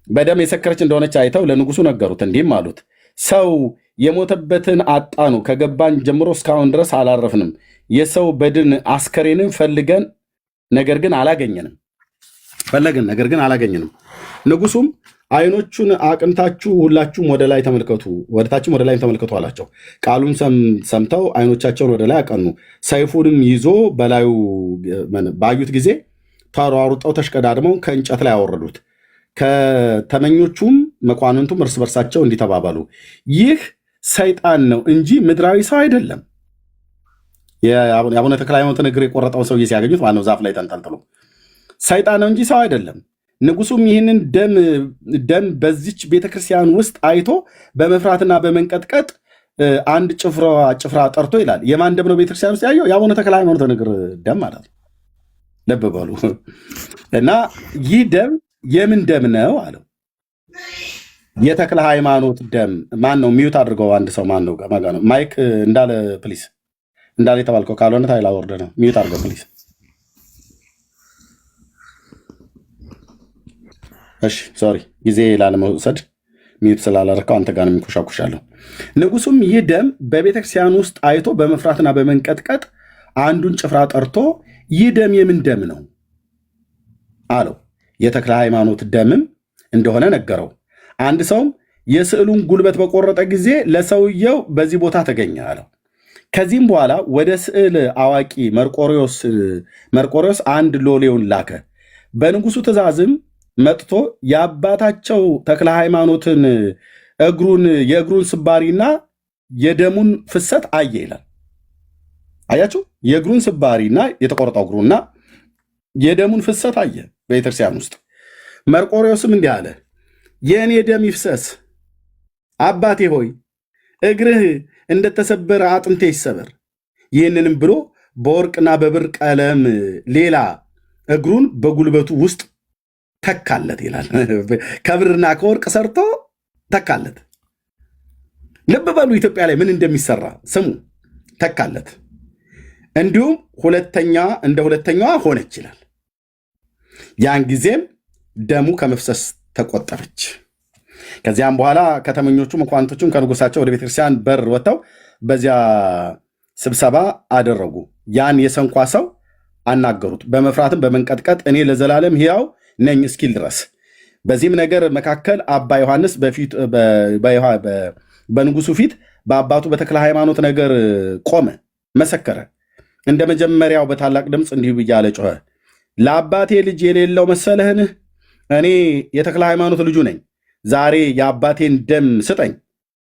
በደም የሰከረች እንደሆነች አይተው ለንጉሱ ነገሩት። እንዲህም አሉት፣ ሰው የሞተበትን አጣኑ። ከገባን ጀምሮ እስካሁን ድረስ አላረፍንም። የሰው በድን አስከሬንን ፈለግን፣ ነገር ግን አላገኘንም። ንጉሱም ዓይኖቹን አቅንታችሁ ሁላችሁም ወደ ላይ ተመልከቱ፣ ወደታችም ወደ ላይ ተመልከቱ አላቸው። ቃሉን ሰምተው ዓይኖቻቸውን ወደ ላይ አቀኑ። ሰይፉንም ይዞ በላዩ ባዩት ጊዜ ተሯሩጠው ተሽቀዳድመው ከእንጨት ላይ አወረዱት። ከተመኞቹም መኳንንቱም እርስ በርሳቸው እንዲተባባሉ ይህ ሰይጣን ነው እንጂ ምድራዊ ሰው አይደለም። የአቡነ ተክለ ሃይማኖትን እግር የቆረጠውን ሰውዬ ሲያገኙት ማነው ዛፍ ላይ ተንጠልጥሎ ሰይጣን ነው እንጂ ሰው አይደለም። ንጉሱም ይህንን ደም በዚች ቤተክርስቲያን ውስጥ አይቶ በመፍራትና በመንቀጥቀጥ አንድ ጭፍራ ጠርቶ ይላል። የማን ደም ነው ቤተክርስቲያን ውስጥ ያየው? የአቡነ ተክለ ሃይማኖትን እግር ደም ማለት ነው። ልብ በሉ። እና ይህ ደም የምን ደም ነው አለው። የተክለ ሃይማኖት ደም። ማን ነው? ሚዩት አድርገው አንድ ሰው ማን ነው? ማይክ እንዳለ ፕሊስ፣ እንዳለ የተባልከው ካልሆነ ታይላ ወርደ ነው። ሚዩት አድርገው ፕሊስ። እሺ ሶሪ፣ ጊዜ ላለመውሰድ ሚዩት ስላላረከው አንተ ጋር የሚኮሻኩሻለሁ። ንጉሱም ይህ ደም በቤተክርስቲያን ውስጥ አይቶ በመፍራትና በመንቀጥቀጥ አንዱን ጭፍራ ጠርቶ ይህ ደም የምን ደም ነው አለው። የተክለ ሃይማኖት ደምም እንደሆነ ነገረው። አንድ ሰውም የስዕሉን ጉልበት በቆረጠ ጊዜ ለሰውየው በዚህ ቦታ ተገኘ አለው። ከዚህም በኋላ ወደ ስዕል አዋቂ መርቆሪዎስ አንድ ሎሌውን ላከ። በንጉሱ ትእዛዝም መጥቶ የአባታቸው ተክለ ሃይማኖትን የእግሩን ስባሪና የደሙን ፍሰት አየ ይላል። አያችሁ፣ የእግሩን ስባሪና የተቆረጠው እግሩና የደሙን ፍሰት አየ በቤተክርስቲያን ውስጥ። መርቆሪዎስም እንዲህ አለ፣ የእኔ ደም ይፍሰስ፣ አባቴ ሆይ እግርህ እንደተሰበረ አጥንቴ ይሰበር። ይህንንም ብሎ በወርቅና በብር ቀለም ሌላ እግሩን በጉልበቱ ውስጥ ተካለት ይላል። ከብርና ከወርቅ ሰርቶ ተካለት። ልብ በሉ ኢትዮጵያ ላይ ምን እንደሚሰራ ስሙ። ተካለት። እንዲሁም እንደ ሁለተኛዋ ሆነች ይላል። ያን ጊዜም ደሙ ከመፍሰስ ተቆጠበች። ከዚያም በኋላ ከተመኞቹ መኳንቶቹም ከንጉሳቸው ወደ ቤተክርስቲያን በር ወጥተው በዚያ ስብሰባ አደረጉ። ያን የሰንኳ ሰው አናገሩት፣ በመፍራትም በመንቀጥቀጥ እኔ ለዘላለም ሕያው ነኝ እስኪል ድረስ። በዚህም ነገር መካከል አባ ዮሐንስ በንጉሱ ፊት በአባቱ በተክለ ሃይማኖት ነገር ቆመ፣ መሰከረ። እንደ መጀመሪያው በታላቅ ድምፅ እንዲሁ እያለ ጮኸ፣ ለአባቴ ልጅ የሌለው መሰለህን? እኔ የተክለ ሃይማኖት ልጁ ነኝ። ዛሬ የአባቴን ደም ስጠኝ፣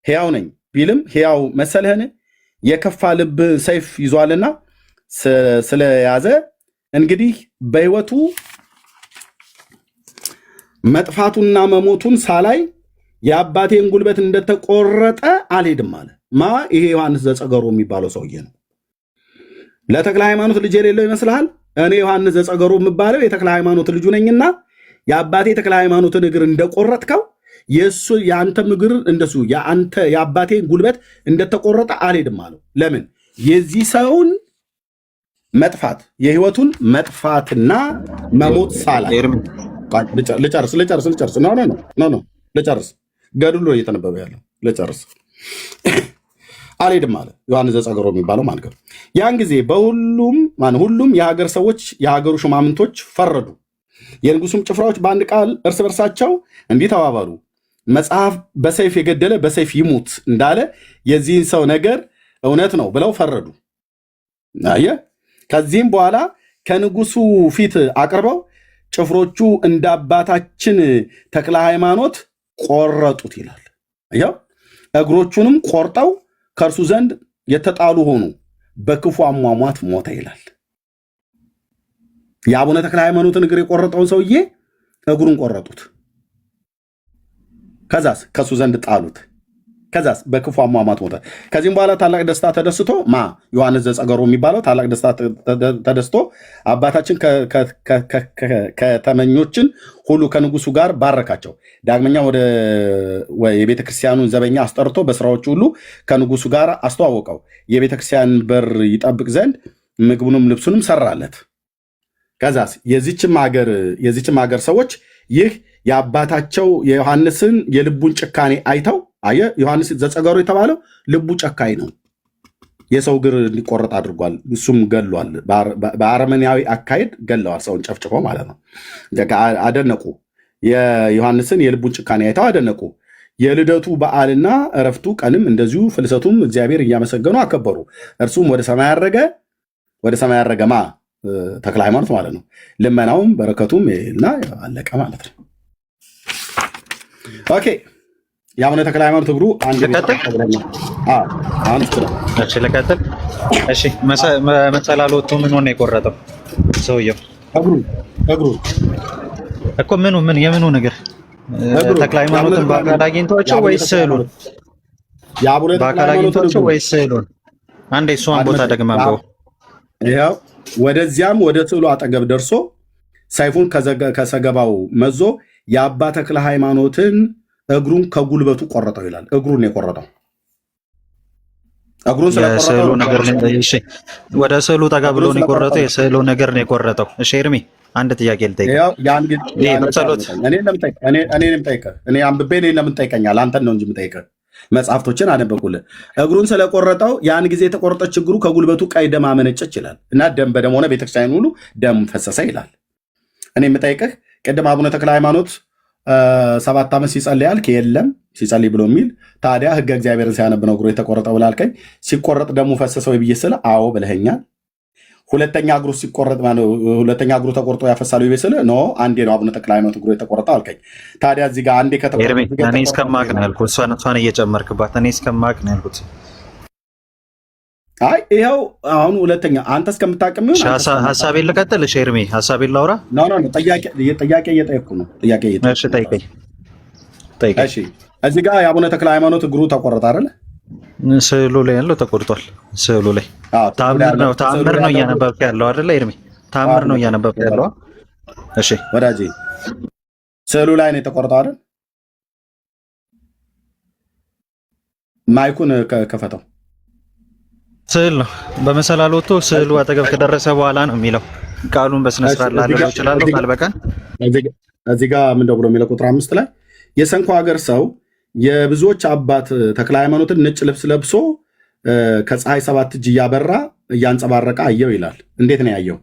ሕያው ነኝ ቢልም ሕያው መሰለህን? የከፋ ልብ ሰይፍ ይዟልና ስለያዘ እንግዲህ በሕይወቱ መጥፋቱና መሞቱን ሳላይ የአባቴን ጉልበት እንደተቆረጠ አልሄድም አለ። ይሄ ዮሐንስ ዘጸገሮ የሚባለው ሰውዬ ነው። ለተክለ ሃይማኖት ልጅ የሌለው ይመስልሃል? እኔ ዮሐንስ ዘጸገሮ የምባለው የተክለ ሃይማኖት ልጁ ነኝና የአባቴ ተክለ ሃይማኖትን እግር እንደቆረጥከው የአንተም እግር እንደሱ የአባቴን ጉልበት እንደተቆረጠ አልሄድም አለው። ለምን? የዚህ ሰውን መጥፋት የህይወቱን መጥፋትና መሞት ሳላይ ልጨርስ ልጨርስ ገድሉ እየተነበበ ያለው ልጨርስ አልሄድም አለ ዮሐንስ ዘጸገሮ የሚባለው ማለት ነው። ያን ጊዜ ሁሉም የሀገር ሰዎች የሀገሩ ሽማምንቶች ፈረዱ። የንጉሱም ጭፍራዎች በአንድ ቃል እርስ በርሳቸው እንዲህ ተባባሉ፣ መጽሐፍ በሰይፍ የገደለ በሰይፍ ይሙት እንዳለ የዚህን ሰው ነገር እውነት ነው ብለው ፈረዱ። አየህ። ከዚህም በኋላ ከንጉሱ ፊት አቅርበው ጭፍሮቹ እንደ አባታችን ተክለ ሃይማኖት ቆረጡት ይላል። አየህ። እግሮቹንም ቆርጠው ከእርሱ ዘንድ የተጣሉ ሆኑ፣ በክፉ አሟሟት ሞተ ይላል። የአቡነ ተክለ ሃይማኖትን እግር የቆረጠውን ሰውዬ እግሩን ቆረጡት። ከዛስ ከሱ ዘንድ ጣሉት። ከዛስ በክፉ አሟሟት ሞተ። ከዚህም በኋላ ታላቅ ደስታ ተደስቶ ዮሐንስ ዘጸገሮ የሚባለው ታላቅ ደስታ ተደስቶ አባታችን ከተመኞችን ሁሉ ከንጉሱ ጋር ባረካቸው። ዳግመኛ ወደ የቤተ ክርስቲያኑን ዘበኛ አስጠርቶ በስራዎቹ ሁሉ ከንጉሱ ጋር አስተዋወቀው። የቤተ ክርስቲያን በር ይጠብቅ ዘንድ ምግቡንም ልብሱንም ሰራለት። ከዛስ የዚችም ሀገር ሰዎች ይህ የአባታቸው የዮሐንስን የልቡን ጭካኔ አይተው ዮሐንስ ዘጸገሮ የተባለው ልቡ ጨካኝ ነው። የሰው እግር እንዲቆረጥ አድርጓል። እሱም ገሏል። በአረመኔያዊ አካሄድ ገለዋል። ሰውን ጨፍጭፎ ማለት ነው። አደነቁ። የዮሐንስን የልቡን ጭካኔ አይተው አደነቁ። የልደቱ በዓልና እረፍቱ ቀንም እንደዚሁ ፍልሰቱም እግዚአብሔር እያመሰገኑ አከበሩ። እርሱም ወደ ሰማይ ያረገ ተክለ ሃይማኖት ማለት ነው። ልመናውም በረከቱም እና አለቀ ማለት ነው። ኦኬ። የአቡነ ተክለ ሃይማኖት እግሩ ልቀጥል። እሺ፣ መጸላል ወጥቶ ምን ሆነ የቆረጠው ሰውየው? እግሩ እኮ የምኑ ነገር ተክለ ሃይማኖትን በአካል አግኝቷቸው ወይስ ስዕሉን? በአካል አግኝቷቸው ወይስ ስዕሉን? አንዴ እሷን ቦታ ደግመው ይኸው ወደዚያም ወደ ስዕሉ አጠገብ ደርሶ ሰይፉን ከሰገባው መዞ የአባ ተክለ ሃይማኖትን እግሩን ከጉልበቱ ቆረጠው ይላል። እግሩን የቆረጠው እግሩን ስለቆረጠው ነገር ወደ ስዕሉ ጠጋ ብሎ ነው የቆረጠው። የስዕሉ ነገር ነው የቆረጠው። እሺ ኤርሚ፣ አንድ ጥያቄ ልጠይቅ። እኔ አንብቤ ለምን ጠይቀኛል? አንተን ነው እንጂ የምጠይቅህ። መጽሐፍቶችን አነበብኩልህ። እግሩን ስለቆረጠው ያን ጊዜ የተቆረጠች እግሩ ከጉልበቱ ቀይ ደም አመነጨች ይላል እና ደም በደም ሆነ፣ ቤተክርስቲያን ሁሉ ደም ፈሰሰ ይላል። እኔ የምጠይቅህ ቅድም አቡነ ተክለ ሃይማኖት 7 ዓመት ሲጸልይ ያልክ የለም ሲጸልይ ብሎ የሚል ታዲያ ሕገ እግዚአብሔርን ሲያነብ ነው እግሩ የተቆረጠው ብላልከኝ። ሲቆረጥ ደሙ ፈሰሰ ወይ ብዬ ስለ አዎ ብለኸኛል። ሁለተኛ እግሩ ተቆርጦ ያፈሳሉ ይቤ ስለ ኖ አንዴ ነው አቡነ ተክለ ሃይማኖት እግሩ የተቆረጠው አልከኝ። ታዲያ እዚህ ጋር አንዴ ከተቆረጠ እኔ እስከማቅ ነው ያልኩት። እሷን እየጨመርክባት እኔ እስከማቅ ነው ያልኩት። አይ ይኸው አሁን ሁለተኛ አንተ እስከምታቅም ሀሳቤን ልቀጥል። እሺ ኤርሚ፣ ሀሳቤን ላውራ። ጥያቄ እየጠየቅኩ ነው። እሺ ጠይቀኝ። እሺ እዚህ ጋር የአቡነ ተክለ ሃይማኖት እግሩ ተቆረጠ አይደለ? ስዕሉ ላይ ያለው ተቆርጧል። ስዕሉ ላይ ተአምር ነው እያነበብክ ያለው አይደለ ኤርሚ? ተአምር ነው እያነበብክ ያለው። እሺ ወዳጄ ስዕሉ ላይ ነው የተቆረጠው አይደል? ማይኩን ከፈተው። ስዕል ነው በመሰላል ወጥቶ ስዕሉ አጠገብ ከደረሰ በኋላ ነው የሚለው። ቃሉን በስነ ስርዓት ላደረገው ይችላል ቃል በቃል እዚህ ጋር ምንድን ብሎ የሚለው ቁጥር 5 ላይ የሰንኮ ሀገር ሰው የብዙዎች አባት ተክለ ሃይማኖትን ነጭ ልብስ ለብሶ ከፀሐይ 7 እጅ እያበራ እያንጸባረቀ አየው ይላል። እንዴት ነው ያየው?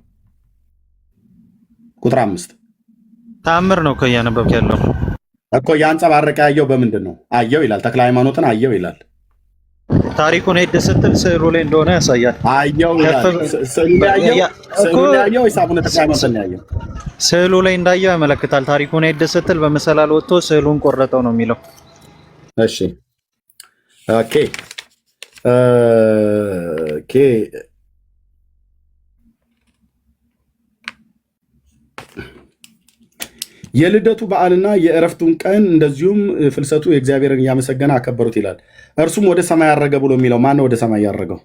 ቁጥር 5 ተአምር ነው እኮ እያነበብክ ያለው እኮ። ያንጸባረቀ ያየው በምንድን ነው? አየው ይላል። ተክለ ሃይማኖትን አየው ይላል። ታሪኩን ሄድ ስትል ስዕሉ ላይ እንደሆነ ያሳያል። አየው ይላል። ስዕሉ ላይ እንዳየው ያመለክታል። ታሪኩን ሄድ ስትል በመሰላል ወጥቶ ስዕሉን ቆረጠው ነው የሚለው። እሺ ኦኬ የልደቱ በዓልና የእረፍቱን ቀን እንደዚሁም ፍልሰቱ የእግዚአብሔርን እያመሰገነ አከበሩት ይላል። እርሱም ወደ ሰማይ ያረገ ብሎ የሚለው ማን ነው? ወደ ሰማይ ያረገው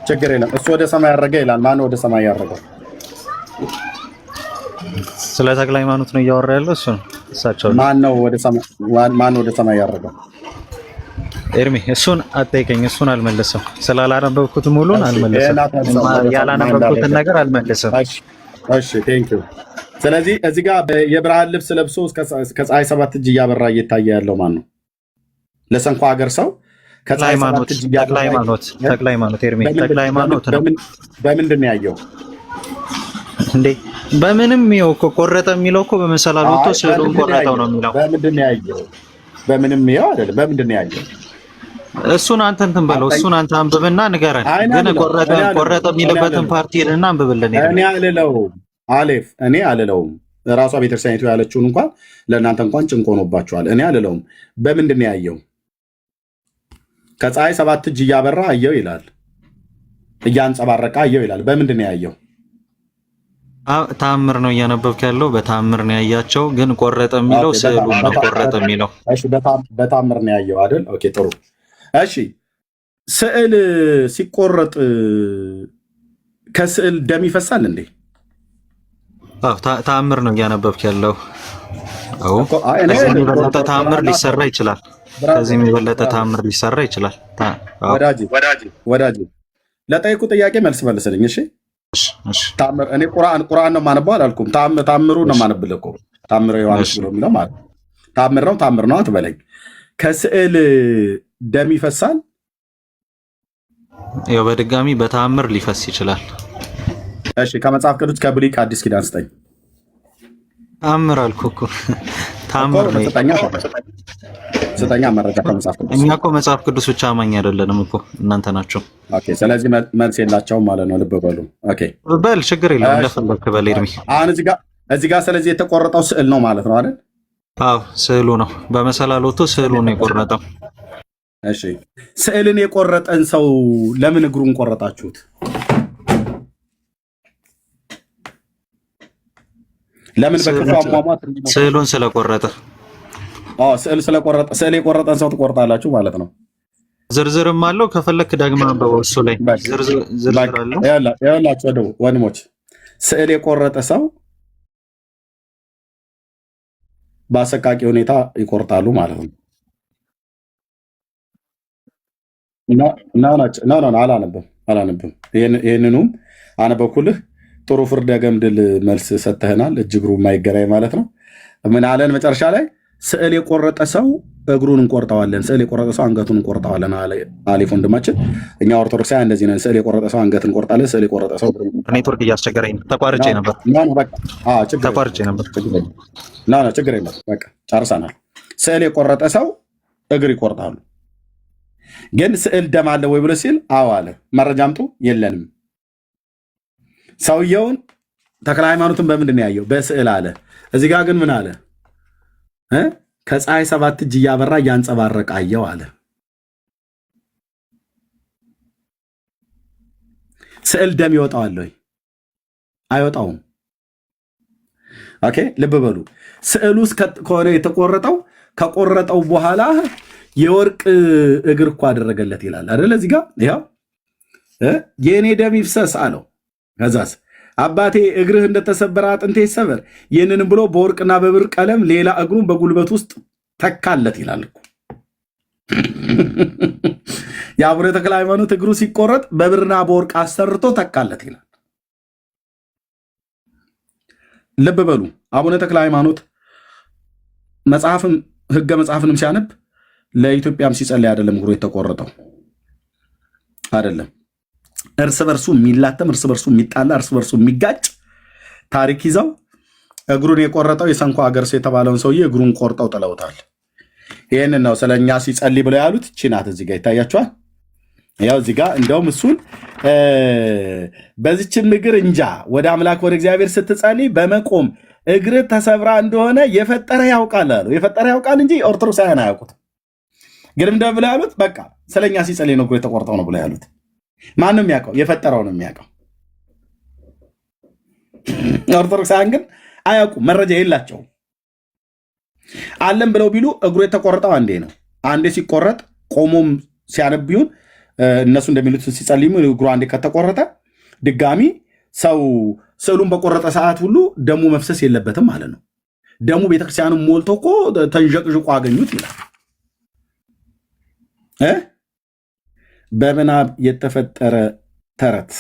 ችግር የለም። እሱ ወደ ሰማይ ያረገ ይላል። ማን ነው ወደ ሰማይ ያረገው? ስለ ተክለ ሃይማኖት ነው እያወራ ያለው እሱ ነው። እሳቸው ማን ነው ወደ ሰማይ ያረገው? ኤርሚ እሱን አጠይቀኝ። እሱን አልመለሰም። ስላላነበብኩት ሙሉን አልመለሰም። ያላነበብኩትን ነገር አልመለሰም። እሺ ቴንክ ዩ። ስለዚህ እዚህ ጋር የብርሃን ልብስ ለብሶ ከፀሐይ 7 እጅ እያበራ እየታየ ያለው ማን ነው? ለሰንኮ ሀገር ሰው ተክለ ሃይማኖት ኤርሚ ተክለ ሃይማኖት ነው። በምንድን ነው ያየው እንዴ? በምንም ይኸው እኮ ቆረጠ የሚለው እኮ በመሰላል ወጥቶ ስዕሉን ቆረጠው ነው የሚለው። በምንድን ነው ያየው? በምንም ይኸው አይደለም። በምንድን ነው ያየው? እሱን አንተ እንትን በለው። እሱን አንተ አንብብና ንገረን። ግን ቆረጠ የሚልበትን ፓርቲ እና አንብብልን። እኔ አልለውም አሌፍ፣ እኔ አልለውም። ራሷ ቤተክርስቲያኒቱ ያለችውን እንኳን ለእናንተ እንኳን ጭንቅ ሆኖባችኋል። እኔ አልለውም። በምንድን ነው ያየው? ከፀሐይ 7 እጅ እያበራ አየው ይላል። እያንጸባረቀ አየው ይላል። በምንድን ነው ያየው? ተአምር ነው እያነበብክ ያለው። በተአምር ነው ያያቸው። ግን ቆረጠ የሚለው ስዕሉ ነው። ቆረጠ የሚለው በተአምር ነው ያየው አይደል? ኦኬ ጥሩ። እሺ ስዕል ሲቆረጥ ከስዕል ደም ይፈሳል እንዴ? አዎ ተአምር ነው እያነበብክ ያለው። አዎ ከዚህ የሚበለጠ ተአምር ሊሰራ ይችላል። ከዚህ የሚበለጠ ተአምር ሊሰራ ይችላል። ወዳጅ ለጠይቁ ጥያቄ መልስ መልስልኝ። እሺ ተአምር እኔ ቁርአን ነው የማነበው አላልኩም። ተአምሩ ነው የማነብልህ እኮ ተአምረ ዮሐንስ ብሎ የሚለው ማለት ተአምር ነው አትበለኝ። ከስዕል ደም ይፈሳል? ያው በድጋሚ በተአምር ሊፈስ ይችላል። እሺ ከመጽሐፍ ቅዱስ ከብሉይ ከአዲስ ኪዳን ስጠኝ። ተአምር አልኩህ እኮ ተአምር ነው። ስጠኛ መረጃ ከመጽሐፍ ቅዱስ። እኛ እኮ መጽሐፍ ቅዱስ ብቻ አማኝ አይደለንም እኮ እናንተ ናቸው። ኦኬ ስለዚህ መልስ የላቸውም ማለት ነው። ልብ በሉ። ኦኬ በል ችግር የለውም። እንደፈለግህ በል ኤርሚ። አሁን እዚህ ጋር ስለዚህ የተቆረጠው ስዕል ነው ማለት ነው አይደል? አዎ ስዕሉ ነው። በመሰላል ወጥቶ ስዕሉ ነው የቆረጠው። እሺ ስዕልን የቆረጠን ሰው ለምን እግሩን ቆረጣችሁት? ለምን በክፉ አሟሟት? ስዕሉን ስለቆረጠ። ስዕል ስለቆረጠ ስዕል የቆረጠን ሰው ትቆርጣላችሁ ማለት ነው። ዝርዝርም አለው። ከፈለክ ዳግማ አንብበው። እሱ ላይ ዝርዝር አለው። ያላችሁ ወንድሞች ስዕል የቆረጠ ሰው በአሰቃቂ ሁኔታ ይቆርጣሉ ማለት ነው። አላነብም። ይህንኑም አነበብኩልህ። ጥሩ ፍርደ ገምድል መልስ ሰጥተህናል። እጅግሩ የማይገናኝ ማለት ነው። ምን አለን መጨረሻ ላይ? ስዕል የቆረጠ ሰው እግሩን እንቆርጠዋለን፣ ስዕል የቆረጠ ሰው አንገቱን እንቆርጠዋለን። አሊፍ ወንድማችን፣ እኛ ኦርቶዶክሳውያን እንደዚህ ነን። ስዕል የቆረጠ ሰው አንገት እንቆርጣለን፣ ስዕል የቆረጠ ሰው ኔትወርክ እያስቸገረኝ ተቋርጬ ነበር። ችግር የለም በቃ ጨርሰናል። ስዕል የቆረጠ ሰው እግር ይቆርጣሉ። ግን ስዕል ደም አለ ወይ ብሎ ሲል አዎ አለ። መረጃ አምጡ። የለንም። ሰውየውን ተክለ ሃይማኖትን በምንድን ነው ያየው? በስዕል አለ። እዚህ ጋር ግን ምን አለ? ከፀሐይ 7 እጅ እያበራ እያንጸባረቀ አየው አለ። ስዕል ደም ይወጣዋል ወይ? አይወጣውም። ኦኬ ልብ በሉ። ስዕሉስ ከሆነ የተቆረጠው ከቆረጠው በኋላ የወርቅ እግር እኮ አደረገለት ይላል አይደል? እዚህ ጋር ይኸው የእኔ ደም ይፍሰስ አለው። ከዛስ አባቴ እግርህ እንደተሰበረ አጥንቴ ይሰበር፣ ይህንንም ብሎ በወርቅና በብር ቀለም ሌላ እግሩን በጉልበት ውስጥ ተካለት ይላል እኮ። የአቡነ ተክለ ሃይማኖት እግሩ ሲቆረጥ በብርና በወርቅ አሰርቶ ተካለት ይላል። ልብ በሉ። አቡነ ተክለ ሃይማኖት መጽሐፍም ህገ መጽሐፍንም ሲያነብ ለኢትዮጵያም ሲጸልይ አይደለም እግሩ የተቆረጠው አይደለም። እርስ በርሱ የሚላተም፣ እርስ በርሱ የሚጣላ፣ እርስ በርሱ የሚጋጭ ታሪክ ይዘው እግሩን የቆረጠው የሰንኮ ሀገር የተባለውን ሰውዬ እግሩን ቆርጠው ጥለውታል። ይህንን ነው ስለኛ ሲጸልይ ብለው ያሉት። እቺ ናት እዚህ ጋር ይታያችኋል። ያው እዚህ ጋር እንደውም እሱን በዚችም እግር እንጃ ወደ አምላክ ወደ እግዚአብሔር ስትጸልይ በመቆም እግር ተሰብራ እንደሆነ የፈጠረ ያውቃል አሉ። የፈጠረ ያውቃል እንጂ ኦርቶዶክሳውያን አያውቁት። ግን እንደ ብለው ያሉት በቃ ስለኛ ሲጸልይ ነው እግሩ የተቆርጠው ነው ብለው ያሉት። ማንም የሚያውቀው የፈጠረው ነው የሚያውቀው። ኦርቶዶክሳውያን ግን አያውቁም፣ መረጃ የላቸውም። አለም ብለው ቢሉ እግሩ የተቆረጠው አንዴ ነው። አንዴ ሲቆረጥ ቆሞም ሲያነብዩን እነሱ እንደሚሉት ሲጸልዩ እግሩ አንዴ ከተቆረጠ ድጋሚ ሰው ስዕሉን በቆረጠ ሰዓት ሁሉ ደሙ መፍሰስ የለበትም ማለት ነው። ደሙ ቤተክርስቲያኑ ሞልቶ እኮ ተንዠቅዥቆ አገኙት ይላል። በምናብ የተፈጠረ ተረት